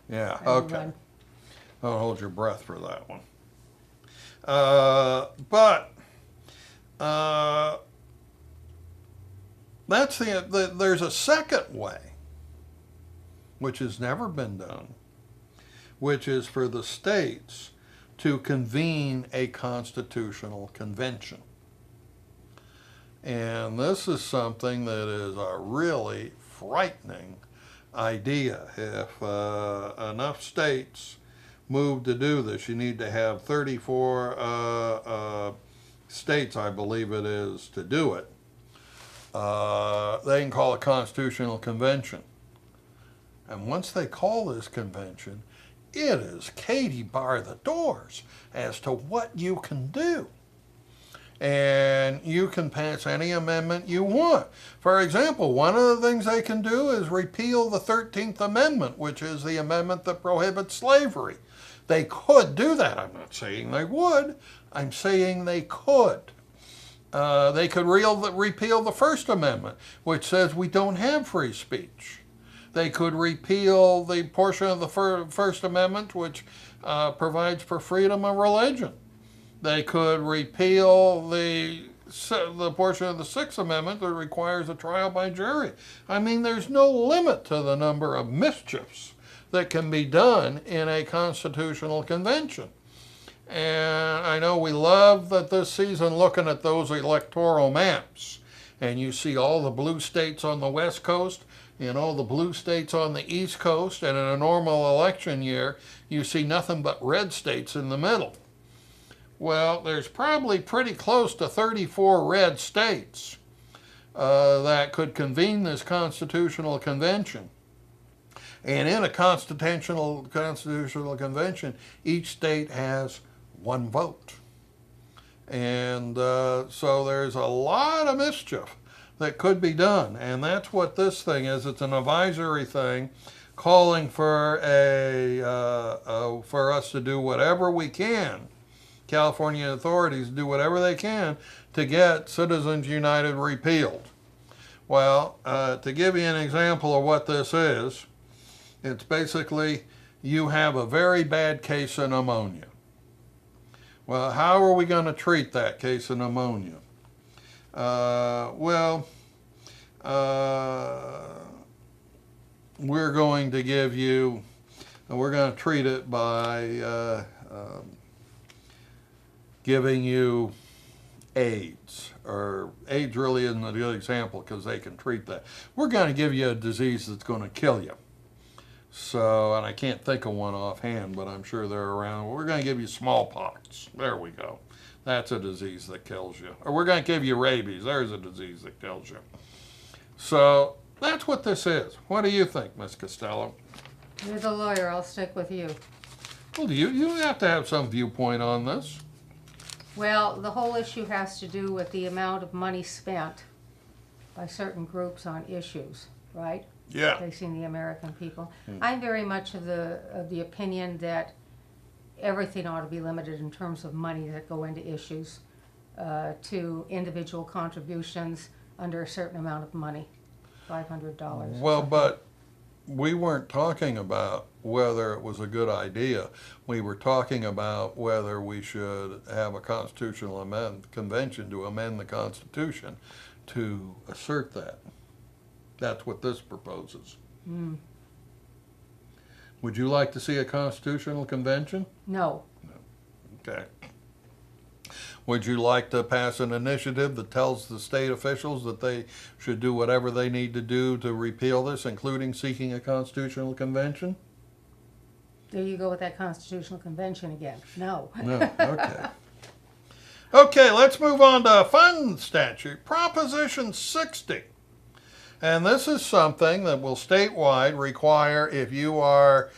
Yeah, a new okay. one. Don't hold your breath for that one. But that's there's a second way, which has never been done, which is for the states to convene a constitutional convention. And this is something that is a really frightening idea. If enough states move to do this, you need to have 34 states, I believe it is, to do it. They can call a constitutional convention. And once they call this convention, it is Katie bar the doors as to what you can do. And you can pass any amendment you want. For example, one of the things they can do is repeal the 13th Amendment, which is the amendment that prohibits slavery. They could do that. I'm not saying they would. I'm saying they could. They could repeal the First Amendment, which says we don't have free speech. They could repeal the portion of the First Amendment which provides for freedom of religion. They could repeal the portion of the Sixth Amendment that requires a trial by jury. I mean, there's no limit to the number of mischiefs that can be done in a constitutional convention. And I know we love that this season looking at those electoral maps. And you see all the blue states on the West Coast, and all the blue states on the East Coast, and in a normal election year, you see nothing but red states in the middle. Well, there's probably pretty close to 34 red states that could convene this constitutional convention. And in a constitutional convention, each state has one vote. And so there's a lot of mischief that could be done. And that's what this thing is. It's an advisory thing calling for for us to do whatever we can, California authorities do whatever they can to get Citizens United repealed. Well, to give you an example of what this is, it's basically you have a very bad case of pneumonia. Well, how are we going to treat that case of pneumonia? We're going to give you, we're going to treat it by giving you AIDS. Or AIDS really isn't a good example because they can treat that. We're going to give you a disease that's going to kill you. So, and I can't think of one offhand, but I'm sure they're around. We're going to give you smallpox. There we go. That's a disease that kills you. Or we're going to give you rabies. There's a disease that kills you. So, that's what this is. What do you think, Miss Costello? You're the lawyer. I'll stick with you. Well, you have to have some viewpoint on this. Well, the whole issue has to do with the amount of money spent by certain groups on issues, right? Yeah. Facing the American people. I'm very much of the opinion that everything ought to be limited in terms of money that go into issues to individual contributions under a certain amount of money, $500. Well, but we weren't talking about whether it was a good idea. We were talking about whether we should have a constitutional convention to amend the Constitution to assert that. That's what this proposes. Mm. Would you like to see a constitutional convention? No. Okay. Would you like to pass an initiative that tells the state officials that they should do whatever they need to do to repeal this, including seeking a constitutional convention? There you go with that constitutional convention again. No. No, okay. Okay, let's move on to a fun statute, Proposition 60. And this is something that will statewide require, if you are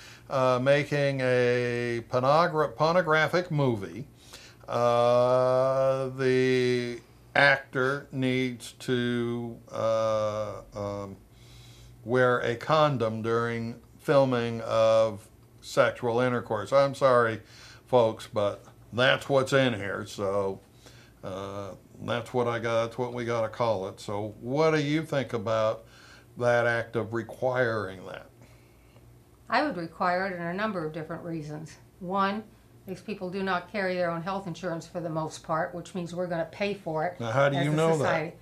making a pornographic movie, the actor needs to wear a condom during filming of sexual intercourse. I'm sorry, folks, but that's what's in here. So that's what I got. That's what we got to call it. So what do you think about that act of requiring that? I would require it in a number of different reasons. One, these people do not carry their own health insurance for the most part, which means we're going to pay for it. Now, how do as you a know society. that?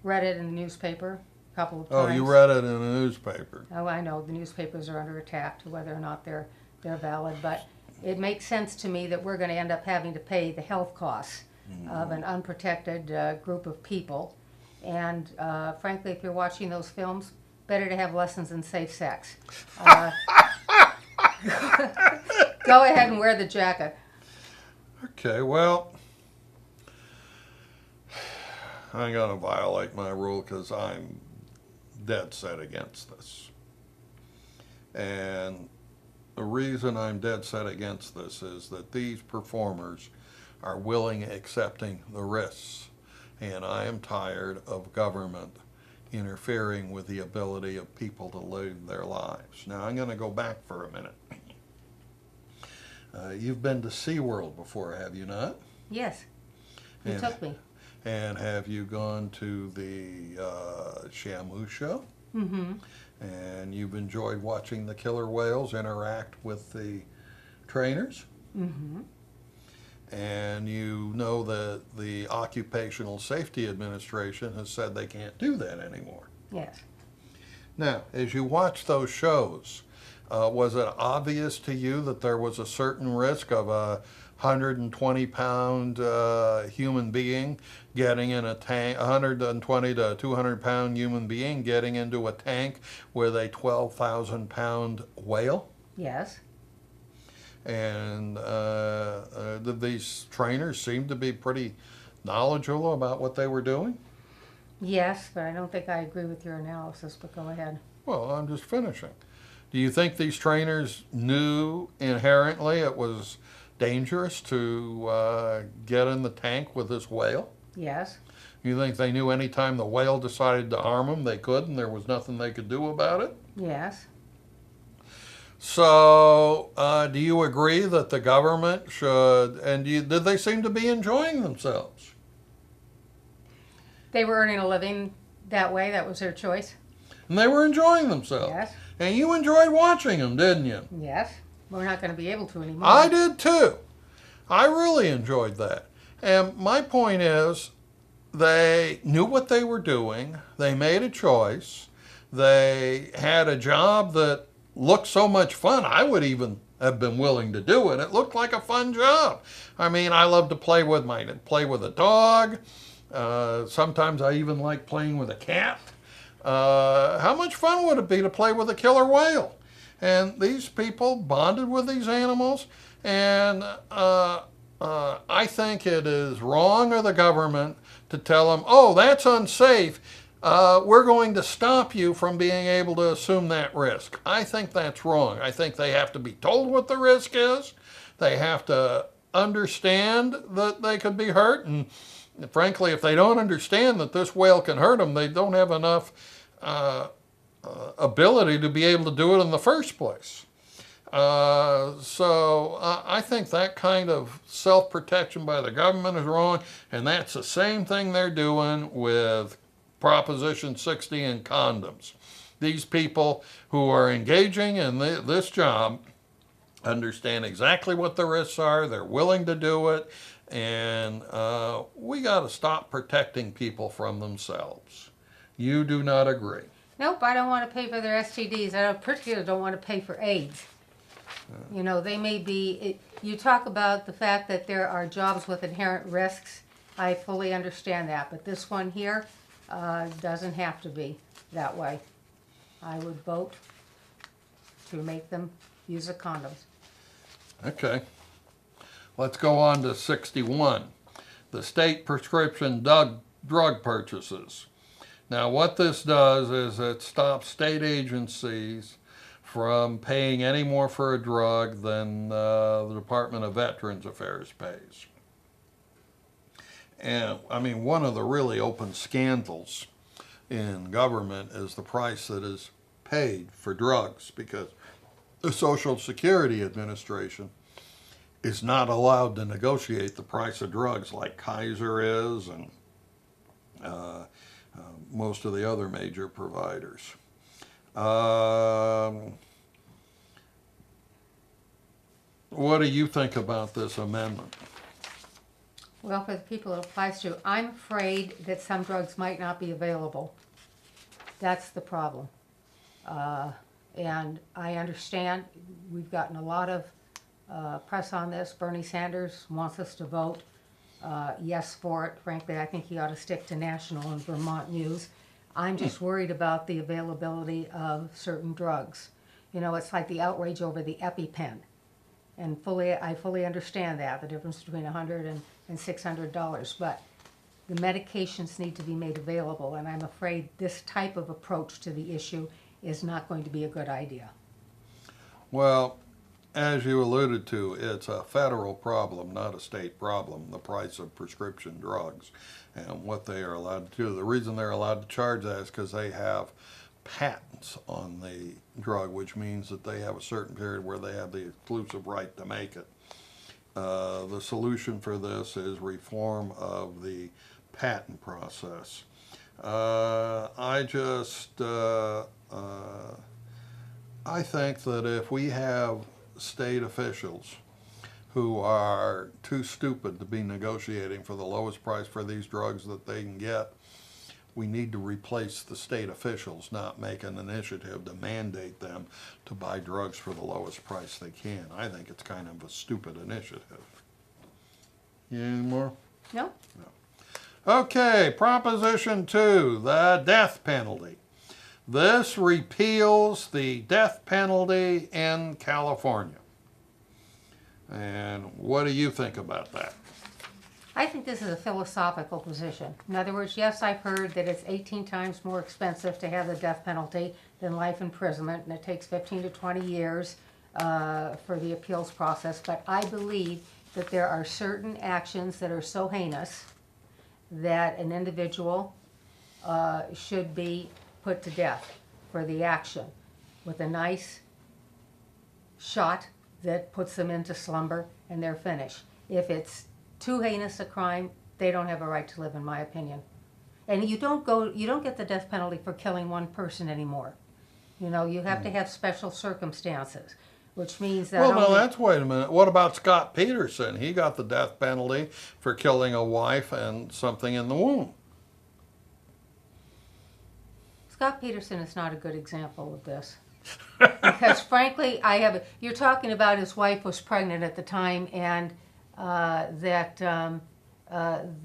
Read it in the newspaper a couple of Oh, times. you read it in a newspaper. Oh, I know the newspapers are under attack to whether or not they're valid, but it makes sense to me that we're going to end up having to pay the health costs of an unprotected group of people. And frankly, if you're watching those films, better to have lessons in safe sex. Go ahead and wear the jacket. Okay, well, I'm going to violate my rule because I'm dead set against this. And the reason I'm dead set against this is that these performers are willing accepting the risks. And I am tired of government interfering with the ability of people to live their lives. Now, I'm going to go back for a minute. You've been to SeaWorld before, have you not? Yes, you And- took me. And have you gone to the Shamu show? Mm-hmm. And you've enjoyed watching the killer whales interact with the trainers? Mm-hmm. And you know that the Occupational Safety Administration has said they can't do that anymore. Yes. Now, as you watch those shows, was it obvious to you that there was a certain risk of a 120-pound human being getting in a tank, 120 to 200-pound human being getting into a tank with a 12,000-pound whale? Yes. And these trainers seemed to be pretty knowledgeable about what they were doing? Yes, but I don't think I agree with your analysis, but go ahead. Well, I'm just finishing. Do you think these trainers knew inherently it was dangerous to get in the tank with this whale? Yes. You think they knew any time the whale decided to harm them, they could, and there was nothing they could do about it? Yes. So, do you agree that the government should, and did they seem to be enjoying themselves? They were earning a living that way. That was their choice. And they were enjoying themselves. Yes. And you enjoyed watching them, didn't you? Yes. We're not going to be able to anymore. I did too. I really enjoyed that. And my point is, they knew what they were doing. They made a choice. They had a job that looked so much fun, I would even have been willing to do it. It looked like a fun job. I mean, I love to play with a dog. Sometimes I even like playing with a cat. How much fun would it be to play with a killer whale? And these people bonded with these animals, and I think it is wrong of the government to tell them, oh, that's unsafe. We're going to stop you from being able to assume that risk. I think that's wrong. I think they have to be told what the risk is. They have to understand that they could be hurt. And frankly, if they don't understand that this whale can hurt them, they don't have enough ability to be able to do it in the first place. So I think that kind of self-protection by the government is wrong, and that's the same thing they're doing with Proposition 60 and condoms. These people who are engaging in this job understand exactly what the risks are, they're willing to do it, and we got to stop protecting people from themselves. You do not agree? Nope, I don't want to pay for their STDs. I particularly don't want to pay for AIDS. You know, they may be, you talk about the fact that there are jobs with inherent risks. I fully understand that, but this one here doesn't have to be that way. I would vote to make them use the condoms. Okay. Let's go on to 61. The state prescription drug purchases. Now, what this does is it stops state agencies from paying any more for a drug than the Department of Veterans Affairs pays. And, I mean, one of the really open scandals in government is the price that is paid for drugs, because the Social Security Administration is not allowed to negotiate the price of drugs like Kaiser is and most of the other major providers. What do you think about this amendment? Well, for the people it applies to, I'm afraid that some drugs might not be available. That's the problem. And I understand we've gotten a lot of press on this. Bernie Sanders wants us to vote yes for it. Frankly, I think he ought to stick to national and Vermont news. I'm just worried about the availability of certain drugs. You know, it's like the outrage over the EpiPen. And I fully understand that, the difference between $100 and $600. But the medications need to be made available, and I'm afraid this type of approach to the issue is not going to be a good idea. Well, as you alluded to, it's a federal problem, not a state problem, the price of prescription drugs and what they are allowed to do. The reason they're allowed to charge that is because they have patents on the drug, which means that they have a certain period where they have the exclusive right to make it. The solution for this is reform of the patent process. I think that if we have state officials who are too stupid to be negotiating for the lowest price for these drugs that they can get, we need to replace the state officials, not make an initiative to mandate them to buy drugs for the lowest price they can. I think it's kind of a stupid initiative. Any more? No? No. Okay, Proposition 2, the death penalty. This repeals the death penalty in California. And what do you think about that? I think this is a philosophical position. In other words, yes, I've heard that it's 18 times more expensive to have the death penalty than life imprisonment, and it takes 15 to 20 years for the appeals process. But I believe that there are certain actions that are so heinous that an individual should be put to death for the action with a nice shot that puts them into slumber and they're finished. If it's too heinous a crime, they don't have a right to live, in my opinion. And you don't get the death penalty for killing one person anymore. You know, you have to have special circumstances, which means that. Well, wait a minute. What about Scott Peterson? He got the death penalty for killing a wife and something in the womb. Scott Peterson is not a good example of this. Because frankly, you're talking about his wife was pregnant at the time, and that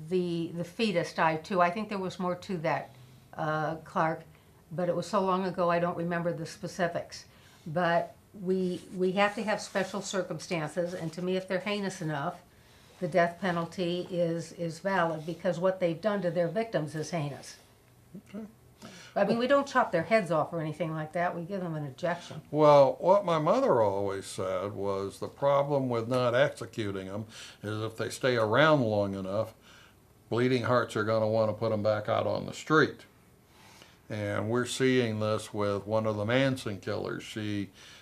the fetus died too. I think there was more to that, Clark, but it was so long ago I don't remember the specifics. But we have to have special circumstances, and to me, if they're heinous enough, the death penalty is valid, because what they've done to their victims is heinous. Okay. I mean, we don't chop their heads off or anything like that. We give them an ejection. Well, what my mother always said was the problem with not executing them is if they stay around long enough, bleeding hearts are going to want to put them back out on the street. And we're seeing this with one of the Manson killers.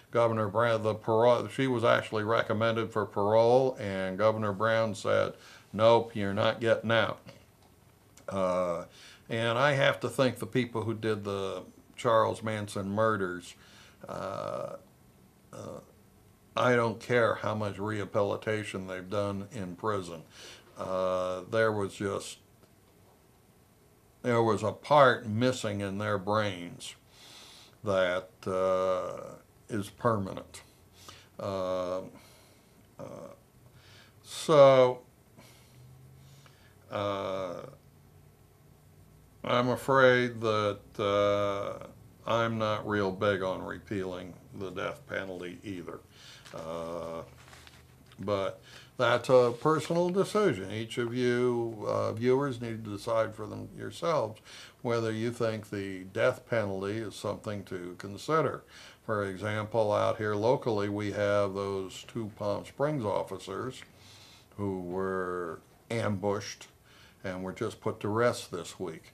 Governor Brown, she was actually recommended for parole, and Governor Brown said, nope, you're not getting out. And I have to think the people who did the Charles Manson murders, I don't care how much rehabilitation they've done in prison. There was a part missing in their brains that is permanent. I'm afraid that I'm not real big on repealing the death penalty either. But that's a personal decision. Each of you viewers need to decide for them yourselves whether you think the death penalty is something to consider. For example, out here locally, we have those 2 Palm Springs officers who were ambushed and were just put to rest this week.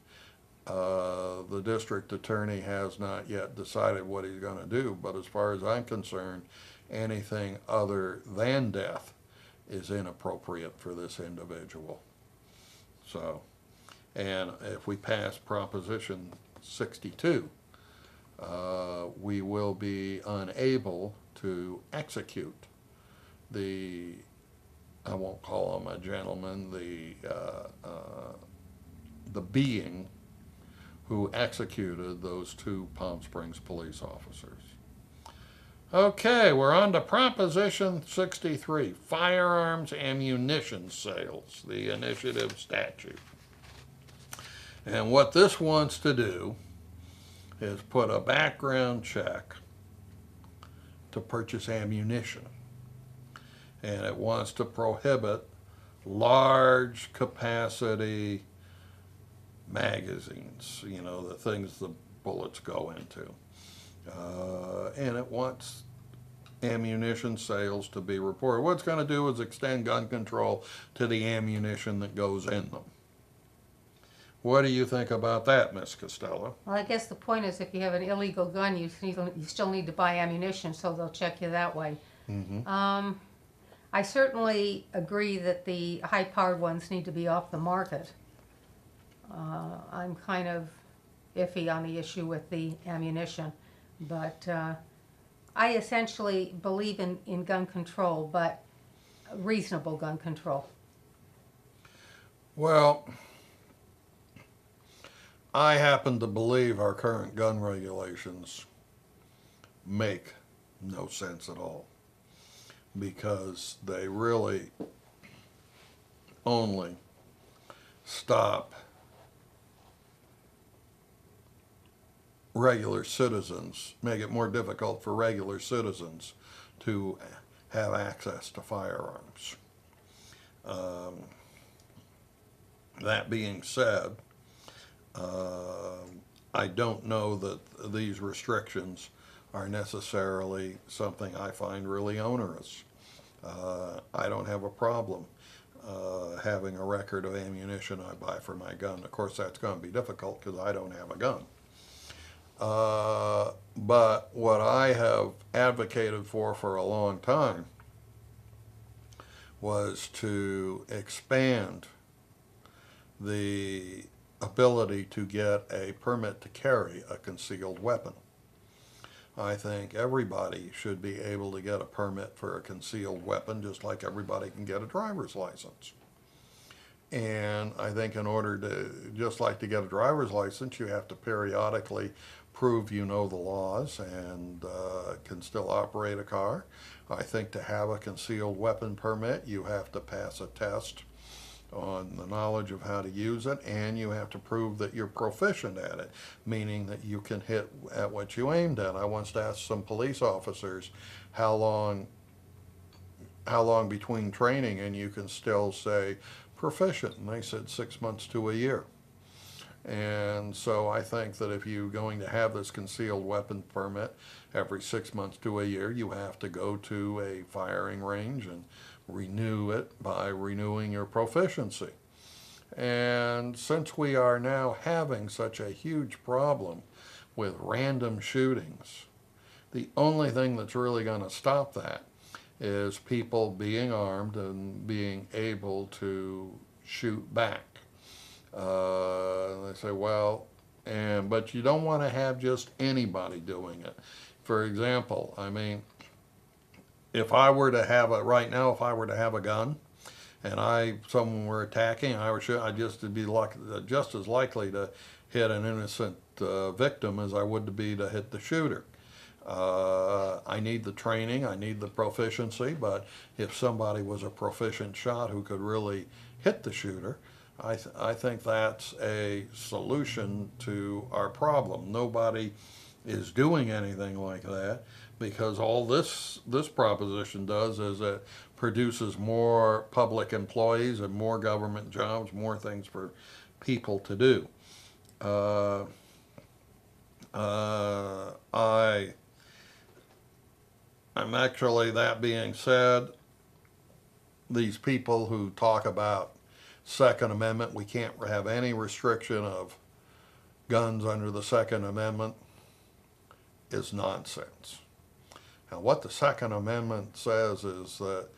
The district attorney has not yet decided what he's going to do, but as far as I'm concerned, anything other than death is inappropriate for this individual. So, and if we pass Proposition 62, we will be unable to execute the, I won't call him a gentleman, the being who executed those two Palm Springs police officers. Okay, we're on to Proposition 63, firearms ammunition sales, the initiative statute. And what this wants to do is put a background check to purchase ammunition. And it wants to prohibit large capacity magazines, you know, the things the bullets go into. And it wants ammunition sales to be reported. What it's going to do is extend gun control to the ammunition that goes in them. What do you think about that, Miss Costello? Well, I guess the point is if you have an illegal gun, you still need to buy ammunition, so they'll check you that way. Mm-hmm. I certainly agree that the high-powered ones need to be off the market. I'm kind of iffy on the issue with the ammunition, but I essentially believe in gun control, but reasonable gun control. Well, I happen to believe our current gun regulations make no sense at all, because they really only stop regular citizens, make it more difficult for regular citizens to have access to firearms. That being said, I don't know that these restrictions are necessarily something I find really onerous. I don't have a problem having a record of ammunition I buy for my gun. Of course, that's going to be difficult because I don't have a gun. But what I have advocated for a long time was to expand the ability to get a permit to carry a concealed weapon. I think everybody should be able to get a permit for a concealed weapon, just like everybody can get a driver's license. And I think in order to, just like to get a driver's license, you have to periodically prove you know the laws and can still operate a car. I think to have a concealed weapon permit, you have to pass a test on the knowledge of how to use it, and you have to prove that you're proficient at it, meaning that you can hit at what you aimed at. I once asked some police officers how long between training and you can still say proficient, and they said 6 months to a year. And so I think that if you're going to have this concealed weapon permit every 6 months to a year, you have to go to a firing range and renew it by renewing your proficiency. And since we are now having such a huge problem with random shootings, the only thing that's really going to stop that is people being armed and being able to shoot back. They say, well, but you don't want to have just anybody doing it. For example, I mean, if I were to have right now, if I were to have a gun and someone were attacking, I'd just be just as likely to hit an innocent victim as I would to be to hit the shooter. I need the training, I need the proficiency, but if somebody was a proficient shot who could really hit the shooter, I think that's a solution to our problem. Nobody is doing anything like that, because all this proposition does is it produces more public employees and more government jobs, more things for people to do. I'm actually, that being said, these people who talk about Second Amendment, we can't have any restriction of guns under the Second Amendment is nonsense. Now, what the Second Amendment says is that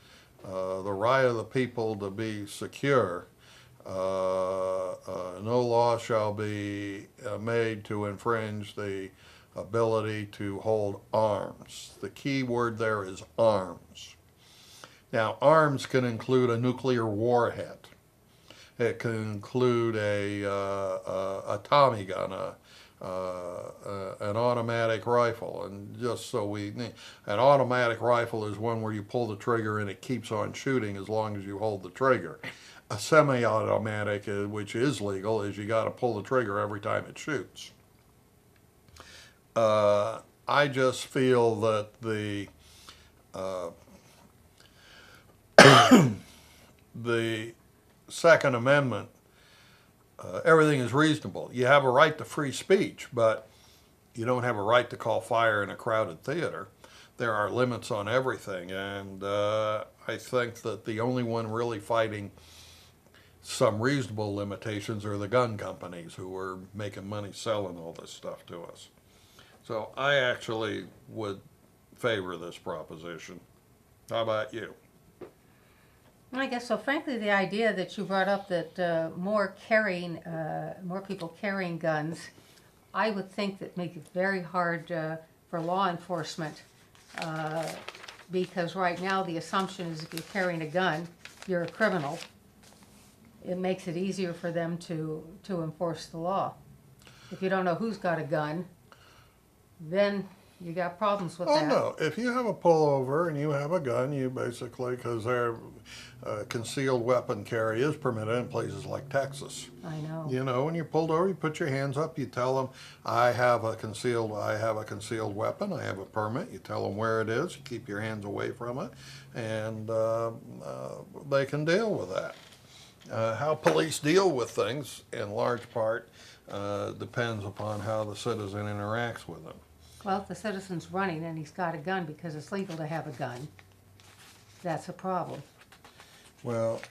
the right of the people to be secure, no law shall be made to infringe the ability to hold arms. The key word there is arms. Now, arms can include a nuclear warhead. It can include a Tommy gun, an automatic rifle, and just so an automatic rifle is one where you pull the trigger and it keeps on shooting as long as you hold the trigger. A semi-automatic, which is legal, is you got to pull the trigger every time it shoots. I just feel that the Second Amendment, everything is reasonable. You have a right to free speech, but you don't have a right to call fire in a crowded theater. There are limits on everything, and I think that the only one really fighting some reasonable limitations are the gun companies who are making money selling all this stuff to us. So I actually would favor this proposition. How about you? I guess so. Frankly, the idea that you brought up that more people carrying guns, I would think that make it very hard for law enforcement, because right now the assumption is if you're carrying a gun, you're a criminal. It makes it easier for them to enforce the law. If you don't know who's got a gun, then you got problems with that. Oh, no. If you have a pullover and you have a gun, you basically, because concealed weapon carry is permitted in places like Texas. I know. You know, when you're pulled over, you put your hands up, you tell them, I have a concealed weapon, I have a permit. You tell them where it is, you keep your hands away from it, and they can deal with that. How police deal with things, in large part, depends upon how the citizen interacts with them. Well, if the citizen's running and he's got a gun because it's legal to have a gun, that's a problem. Well,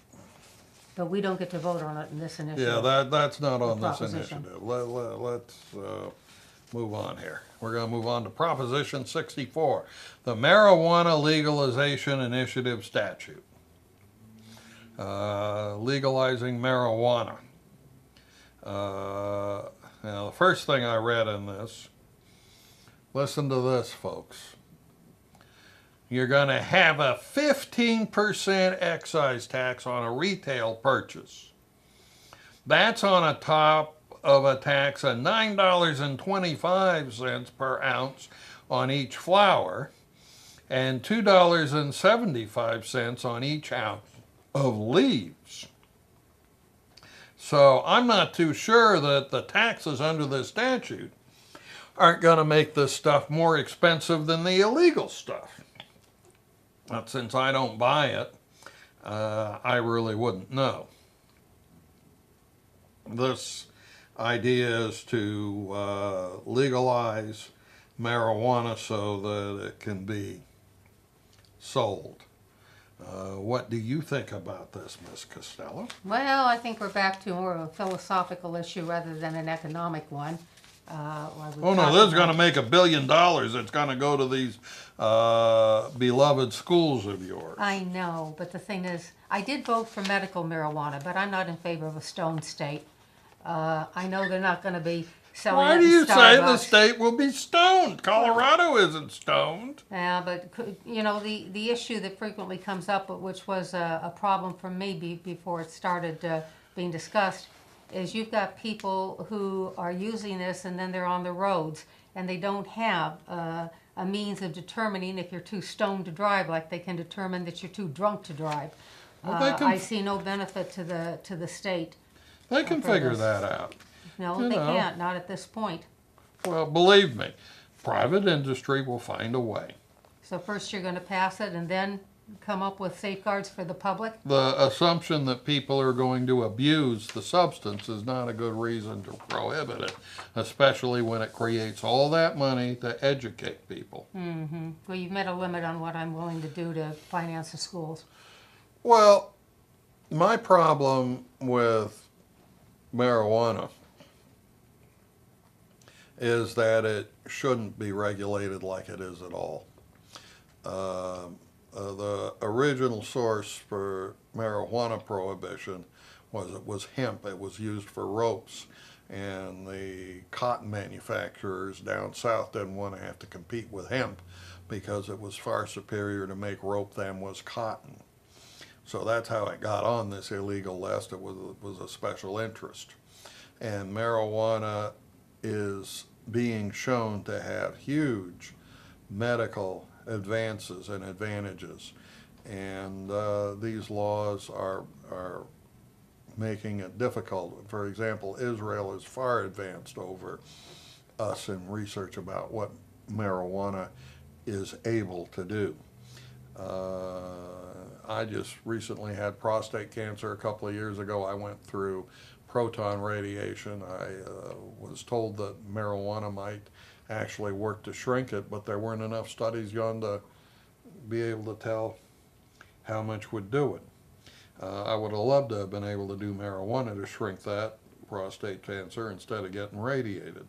But we don't get to vote on it in this initiative. yeah, that's not on this Proposition. initiative. Let's move on here. We're going to move on to Proposition 64, the Marijuana Legalization Initiative Statute. Legalizing marijuana. Now, the first thing I read in this, listen to this, folks. You're going to have a 15% excise tax on a retail purchase. That's on a top of a tax of $9.25 per ounce on each flower and $2.75 on each ounce of leaves. So I'm not too sure that the taxes under this statute aren't going to make this stuff more expensive than the illegal stuff. But since I don't buy it, I really wouldn't know. This idea is to legalize marijuana so that it can be sold. What do you think about this, Ms. Costello? Well, I think we're back to more of a philosophical issue rather than an economic one. Oh no, this is going to make $1 billion. It's going to go to these beloved schools of yours. I know, but the thing is, I did vote for medical marijuana, but I'm not in favor of a stoned state. I know they're not going to be selling Why it do in you say the Starbucks. state will be stoned? Colorado isn't stoned. Yeah, but you know, the issue that frequently comes up, which was a problem for me before it started being discussed, is you've got people who are using this and then they're on the roads and they don't have a means of determining if you're too stoned to drive, like they can determine that you're too drunk to drive. Well, I see no benefit to the state. They can for figure this. that out. No, You they know. can't, not at this point. Well, believe me, private industry will find a way. So first you're going to pass it and then come up with safeguards for the public? The assumption that people are going to abuse the substance is not a good reason to prohibit it, especially when it creates all that money to educate people. Mm-hmm. Well, you've met a limit on what I'm willing to do to finance the schools. Well, my problem with marijuana is that it shouldn't be regulated like it is at all. The original source for marijuana prohibition was hemp. It was used for ropes, and the cotton manufacturers down south didn't want to have to compete with hemp because it was far superior to make rope than was cotton. So that's how it got on this illegal list. It was a special interest. And marijuana is being shown to have huge medical advances and advantages. And these laws are making it difficult. For example, Israel is far advanced over us in research about what marijuana is able to do. I just recently had prostate cancer a couple of years ago. I went through proton radiation. I was told that marijuana might actually work to shrink it, but there weren't enough studies done to be able to tell how much would do it. I would have loved to have been able to do marijuana to shrink that prostate cancer instead of getting radiated.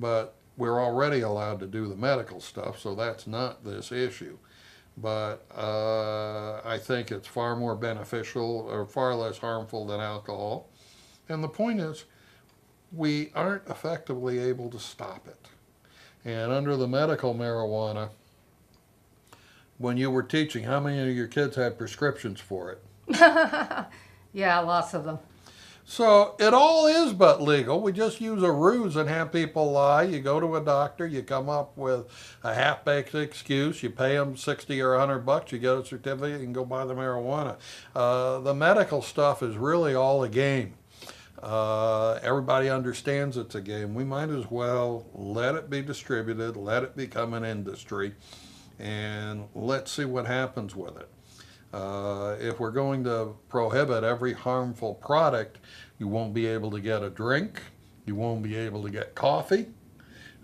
But we're already allowed to do the medical stuff, so that's not this issue. But I think it's far more beneficial or far less harmful than alcohol. And the point is, we aren't effectively able to stop it. And under the medical marijuana, when you were teaching, how many of your kids had prescriptions for it? Yeah, lots of them. So it all is but legal. We just use a ruse and have people lie. You go to a doctor, you come up with a half-baked excuse, you pay them 60 or $100, you get a certificate, you can go buy the marijuana. The medical stuff is really all a game. Everybody understands it's a game. We might as well let it be distributed, let it become an industry, and let's see what happens with it. If we're going to prohibit every harmful product, you won't be able to get a drink, you won't be able to get coffee,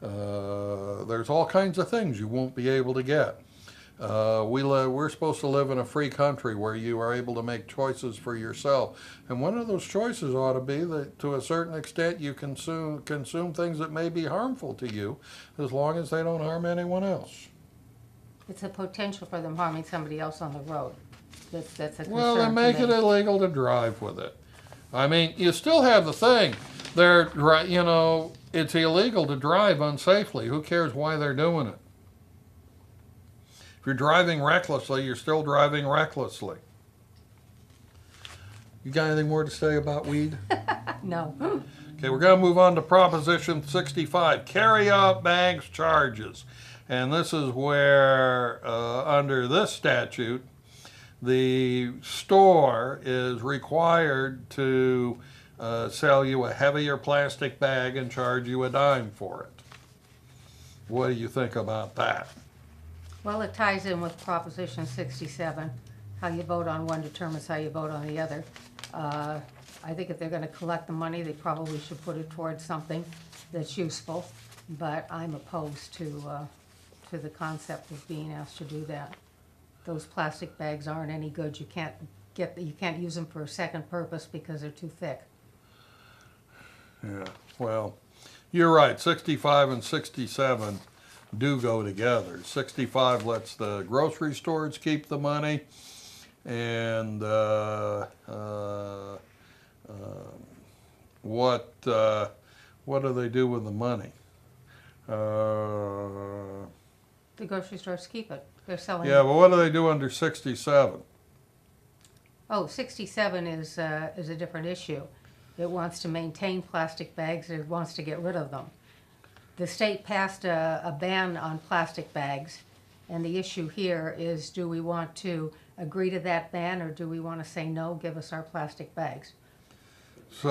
there's all kinds of things you won't be able to get. We're supposed to live in a free country where you are able to make choices for yourself. And one of those choices ought to be that to a certain extent you consume things that may be harmful to you as long as they don't harm anyone else. It's a potential for them harming somebody else on the road. That's a concern. Well, then make to it me. illegal to drive with it. I mean, you still have the thing. It's illegal to drive unsafely. Who cares why they're doing it? If you're driving recklessly, you're still driving recklessly. You got anything more to say about weed? No. Okay, we're going to move on to Proposition 65, carry-out bags charges. And this is where, under this statute, the store is required to sell you a heavier plastic bag and charge you a dime for it. What do you think about that? Well, it ties in with Proposition 67. How you vote on one determines how you vote on the other. I think if they're going to collect the money, they probably should put it towards something that's useful. But I'm opposed to the concept of being asked to do that. Those plastic bags aren't any good. You can't use them for a second purpose because they're too thick. Yeah, well, you're right. 65 and 67 do go together. 65 lets the grocery stores keep the money, and what do they do with the money? The grocery stores keep it. They're selling Yeah, it. but what do they do under 67? Oh, 67 is a different issue. It wants to maintain plastic bags. It wants to get rid of them. The state passed a ban on plastic bags, and the issue here is, do we want to agree to that ban, or do we want to say, no, give us our plastic bags? So,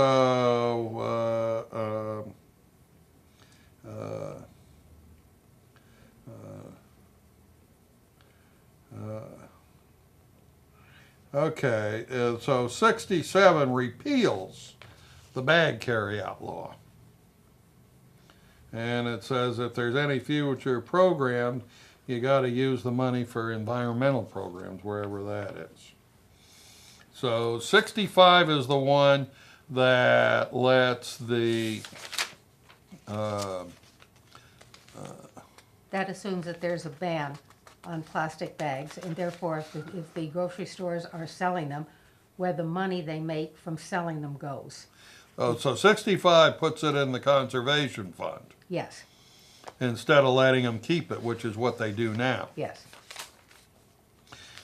okay, so 67 repeals the bag carryout law. And it says if there's any future program, you got to use the money for environmental programs, wherever that is. So 65 is the one that lets the that assumes that there's a ban on plastic bags, and therefore if the grocery stores are selling them, where the money they make from selling them goes. Oh, so 65 puts it in the conservation fund Yes, instead of letting them keep it, which is what they do now. yes.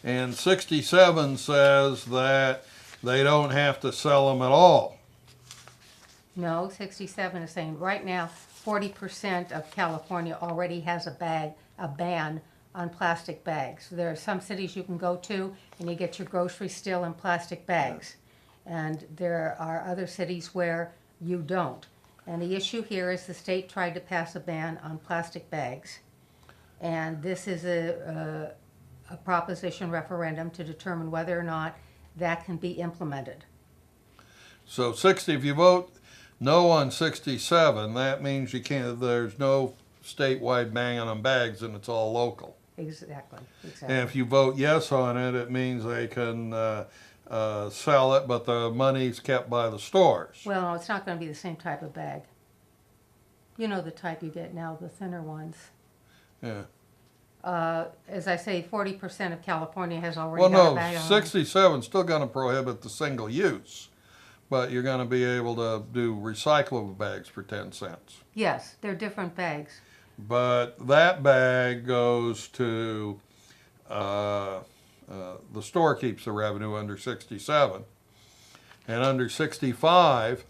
And 67 says that they don't have to sell them at all. No, 67 is saying right now 40% of California already has a ban on plastic bags. There are some cities you can go to and you get your groceries still in plastic bags. And there are other cities where you don't. And the issue here is the state tried to pass a ban on plastic bags. And this is a proposition referendum to determine whether or not that can be implemented. So 60, if you vote no on 67, that means you can't, there's no statewide ban on bags and it's all local. Exactly. And if you vote yes on it, it means they can sell it, but the money's kept by the stores. Well, no, it's not going to be the same type of bag. You know the type you get now, the thinner ones. Yeah. As I say, 40% of California has already Well, got a no, bag on. 67 still going to prohibit the single use, but you're going to be able to do recyclable bags for 10 cents. Yes, they're different bags. But that bag goes to, the store keeps the revenue under 67. And under 65,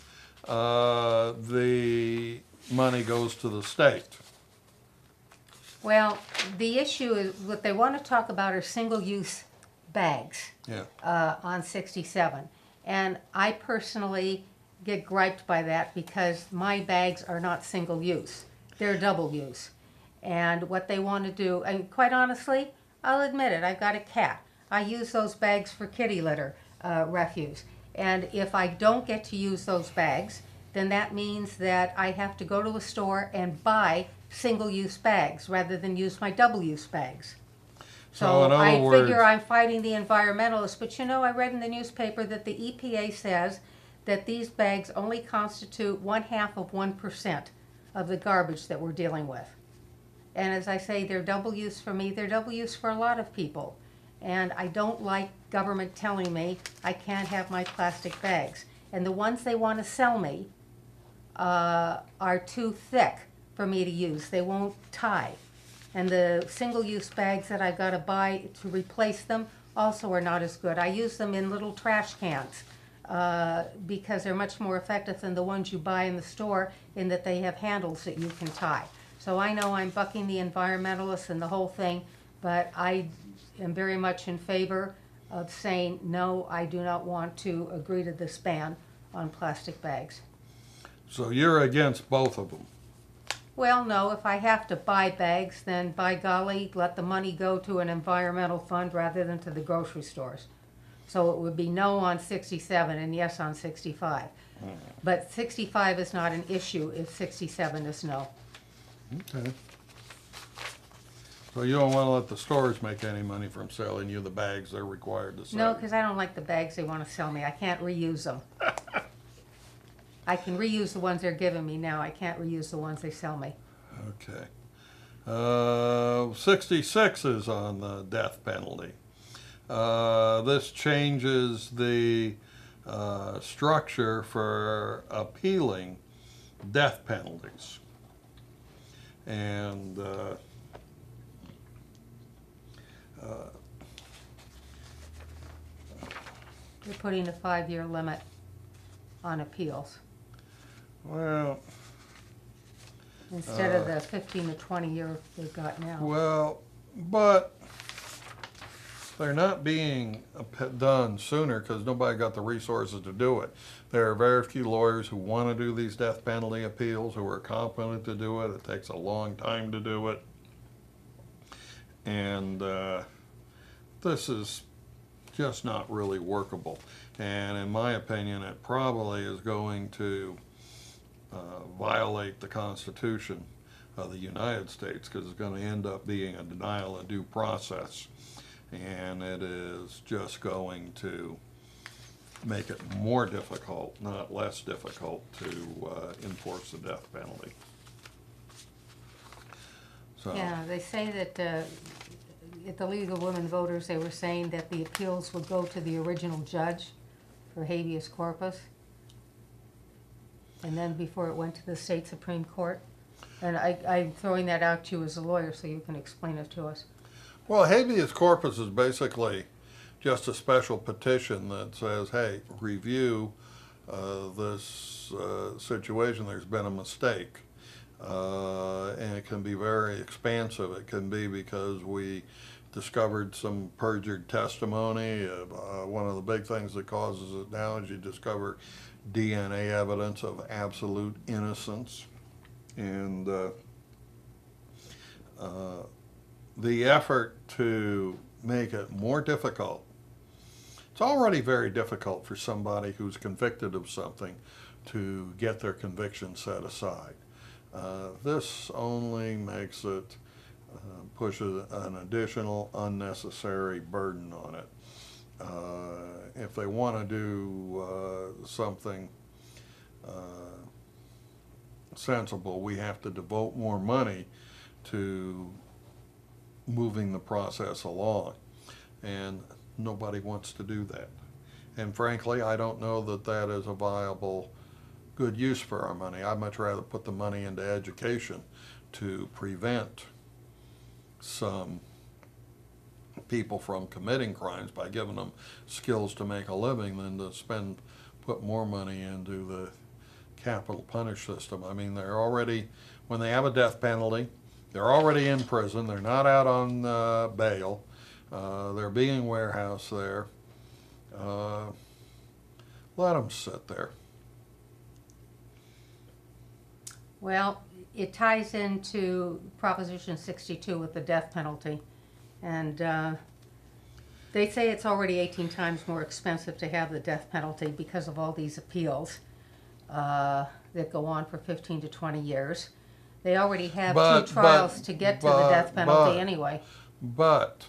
the money goes to the state. Well, the issue is what they want to talk about are single-use bags Yeah. on 67. And I personally get griped by that because my bags are not single-use. They're double-use. And what they want to do, and quite honestly, I'll admit it, I've got a cat. I use those bags for kitty litter refuse. And if I don't get to use those bags, then that means that I have to go to a store and buy single-use bags rather than use my double-use bags. So in other I words, figure I'm fighting the environmentalists, but you know, I read in the newspaper that the EPA says that these bags only constitute 0.5% of the garbage that we're dealing with. And as I say, they're double use for me, they're double use for a lot of people. And I don't like government telling me I can't have my plastic bags. And the ones they want to sell me are too thick for me to use. They won't tie. And the single-use bags that I've got to buy to replace them also are not as good. I use them in little trash cans because they're much more effective than the ones you buy in the store in that they have handles that you can tie. So I know I'm bucking the environmentalists and the whole thing, but I am very much in favor of saying, no, I do not want to agree to this ban on plastic bags. so you're against both of them. Well, no, if I have to buy bags, then by golly, let the money go to an environmental fund rather than to the grocery stores. So it would be no on 67 and yes on 65. But 65 is not an issue if 67 is no. Okay. So you don't want to let the stores make any money from selling you the bags they're required to sell? No, because I don't like the bags they want to sell me. I can't reuse them. I can reuse the ones they're giving me now. I can't reuse the ones they sell me. Okay. 66 is on the death penalty. This changes the structure for appealing death penalties. And They're putting a 5-year limit on appeals well, instead of the 15 to 20 year they've got now. well, but they're not being done sooner because nobody got the resources to do it. There are very few lawyers who want to do these death penalty appeals, who are competent to do it. It takes a long time to do it. And this is just not really workable. And in my opinion, it probably is going to violate the Constitution of the United States because it's going to end up being a denial of due process. And it is just going to make it more difficult, not less difficult, to enforce the death penalty. So, Yeah, they say that at the League of Women Voters, they were saying that the appeals would go to the original judge for habeas corpus, and then before it went to the state Supreme Court. And I'm throwing that out to you as a lawyer so you can explain it to us. well, habeas corpus is basically just a special petition that says, hey, review this situation. There's been a mistake. And it can be very expansive. It can be because we discovered some perjured testimony. One of the big things that causes it now is you discover DNA evidence of absolute innocence. And the effort to make it more difficult. It's already very difficult for somebody who's convicted of something to get their conviction set aside. This only makes it, pushes an additional unnecessary burden on it. If they want to do something sensible, we have to devote more money to moving the process along. And nobody wants to do that. And frankly, I don't know that that is a viable good use for our money. I'd much rather put the money into education to prevent some people from committing crimes by giving them skills to make a living than to put more money into the capital punish system. I mean, they're already, when they have a death penalty, they're already in prison. They're not out on bail. They're being warehoused there. Let them sit there. Well, it ties into Proposition 62 with the death penalty. And they say it's already 18 times more expensive to have the death penalty because of all these appeals that go on for 15 to 20 years. They already have two trials to get to the death penalty anyway. But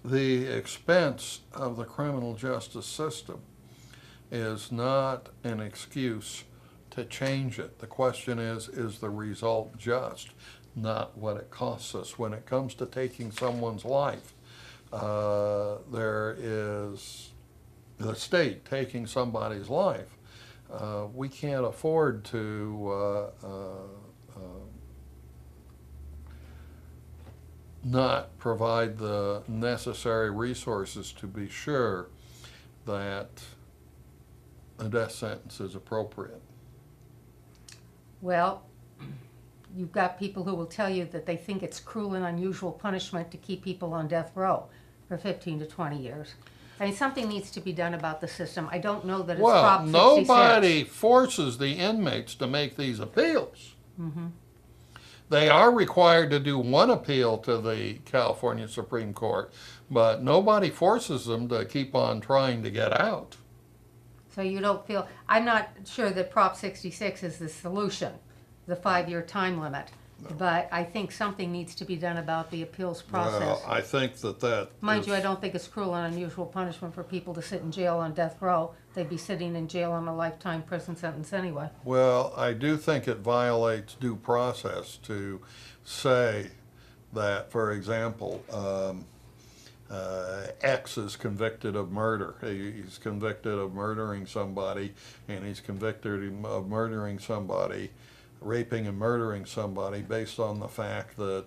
the expense of the criminal justice system is not an excuse to change it. The question is the result just, not what it costs us. When it comes to taking someone's life, there is the state taking somebody's life. We can't afford to not provide the necessary resources to be sure that a death sentence is appropriate. Well, you've got people who will tell you that they think it's cruel and unusual punishment to keep people on death row for 15 to 20 years. I mean, something needs to be done about the system. I don't know that it's Prop 66. Nobody forces the inmates to make these appeals. Mm-hmm. They are required to do one appeal to the California Supreme Court, but nobody forces them to keep on trying to get out. So you don't feel, I'm not sure that Prop 66 is the solution, the 5-year time limit. No. But I think something needs to be done about the appeals process. Well, I think that Mind you, I don't think it's cruel and unusual punishment for people to sit in jail on death row. They'd be sitting in jail on a lifetime prison sentence anyway. Well, I do think it violates due process to say that, for example, X is convicted of murder. He's convicted of murdering somebody, and he's convicted of murdering somebody, raping and murdering somebody based on the fact that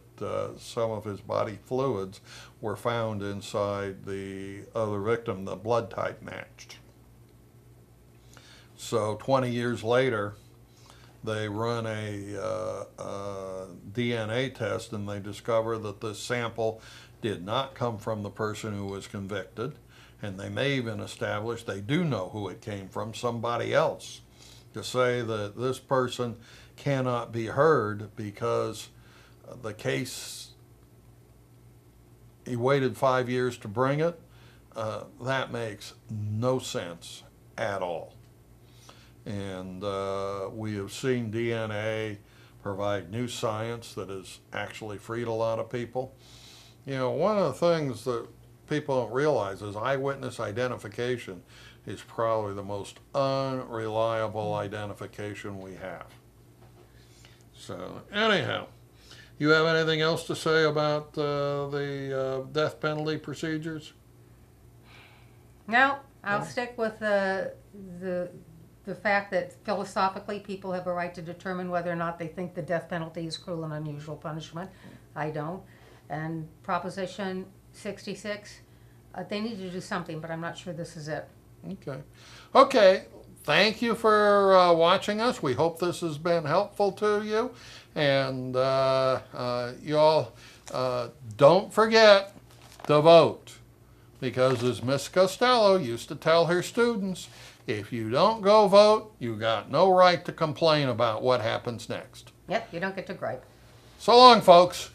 some of his body fluids were found inside the other victim, the blood type matched. So 20 years later, they run a DNA test and they discover that this sample did not come from the person who was convicted, and they may even establish they do know who it came from, somebody else. To say that this person cannot be heard because the case, he waited 5 years to bring it, that makes no sense at all. And we have seen DNA provide new science that has actually freed a lot of people. You know, one of the things that people don't realize is eyewitness identification is probably the most unreliable identification we have. So anyhow, You have anything else to say about the death penalty procedures? No, I'll stick with the fact that philosophically people have a right to determine whether or not they think the death penalty is cruel and unusual punishment. I don't. And Proposition 66, they need to do something, but I'm not sure this is it. Okay. Okay. Thank you for watching us. We hope this has been helpful to you. And you all don't forget to vote. Because as Miss Costello used to tell her students, if you don't go vote, you got no right to complain about what happens next. Yep, you don't get to gripe. So long, folks.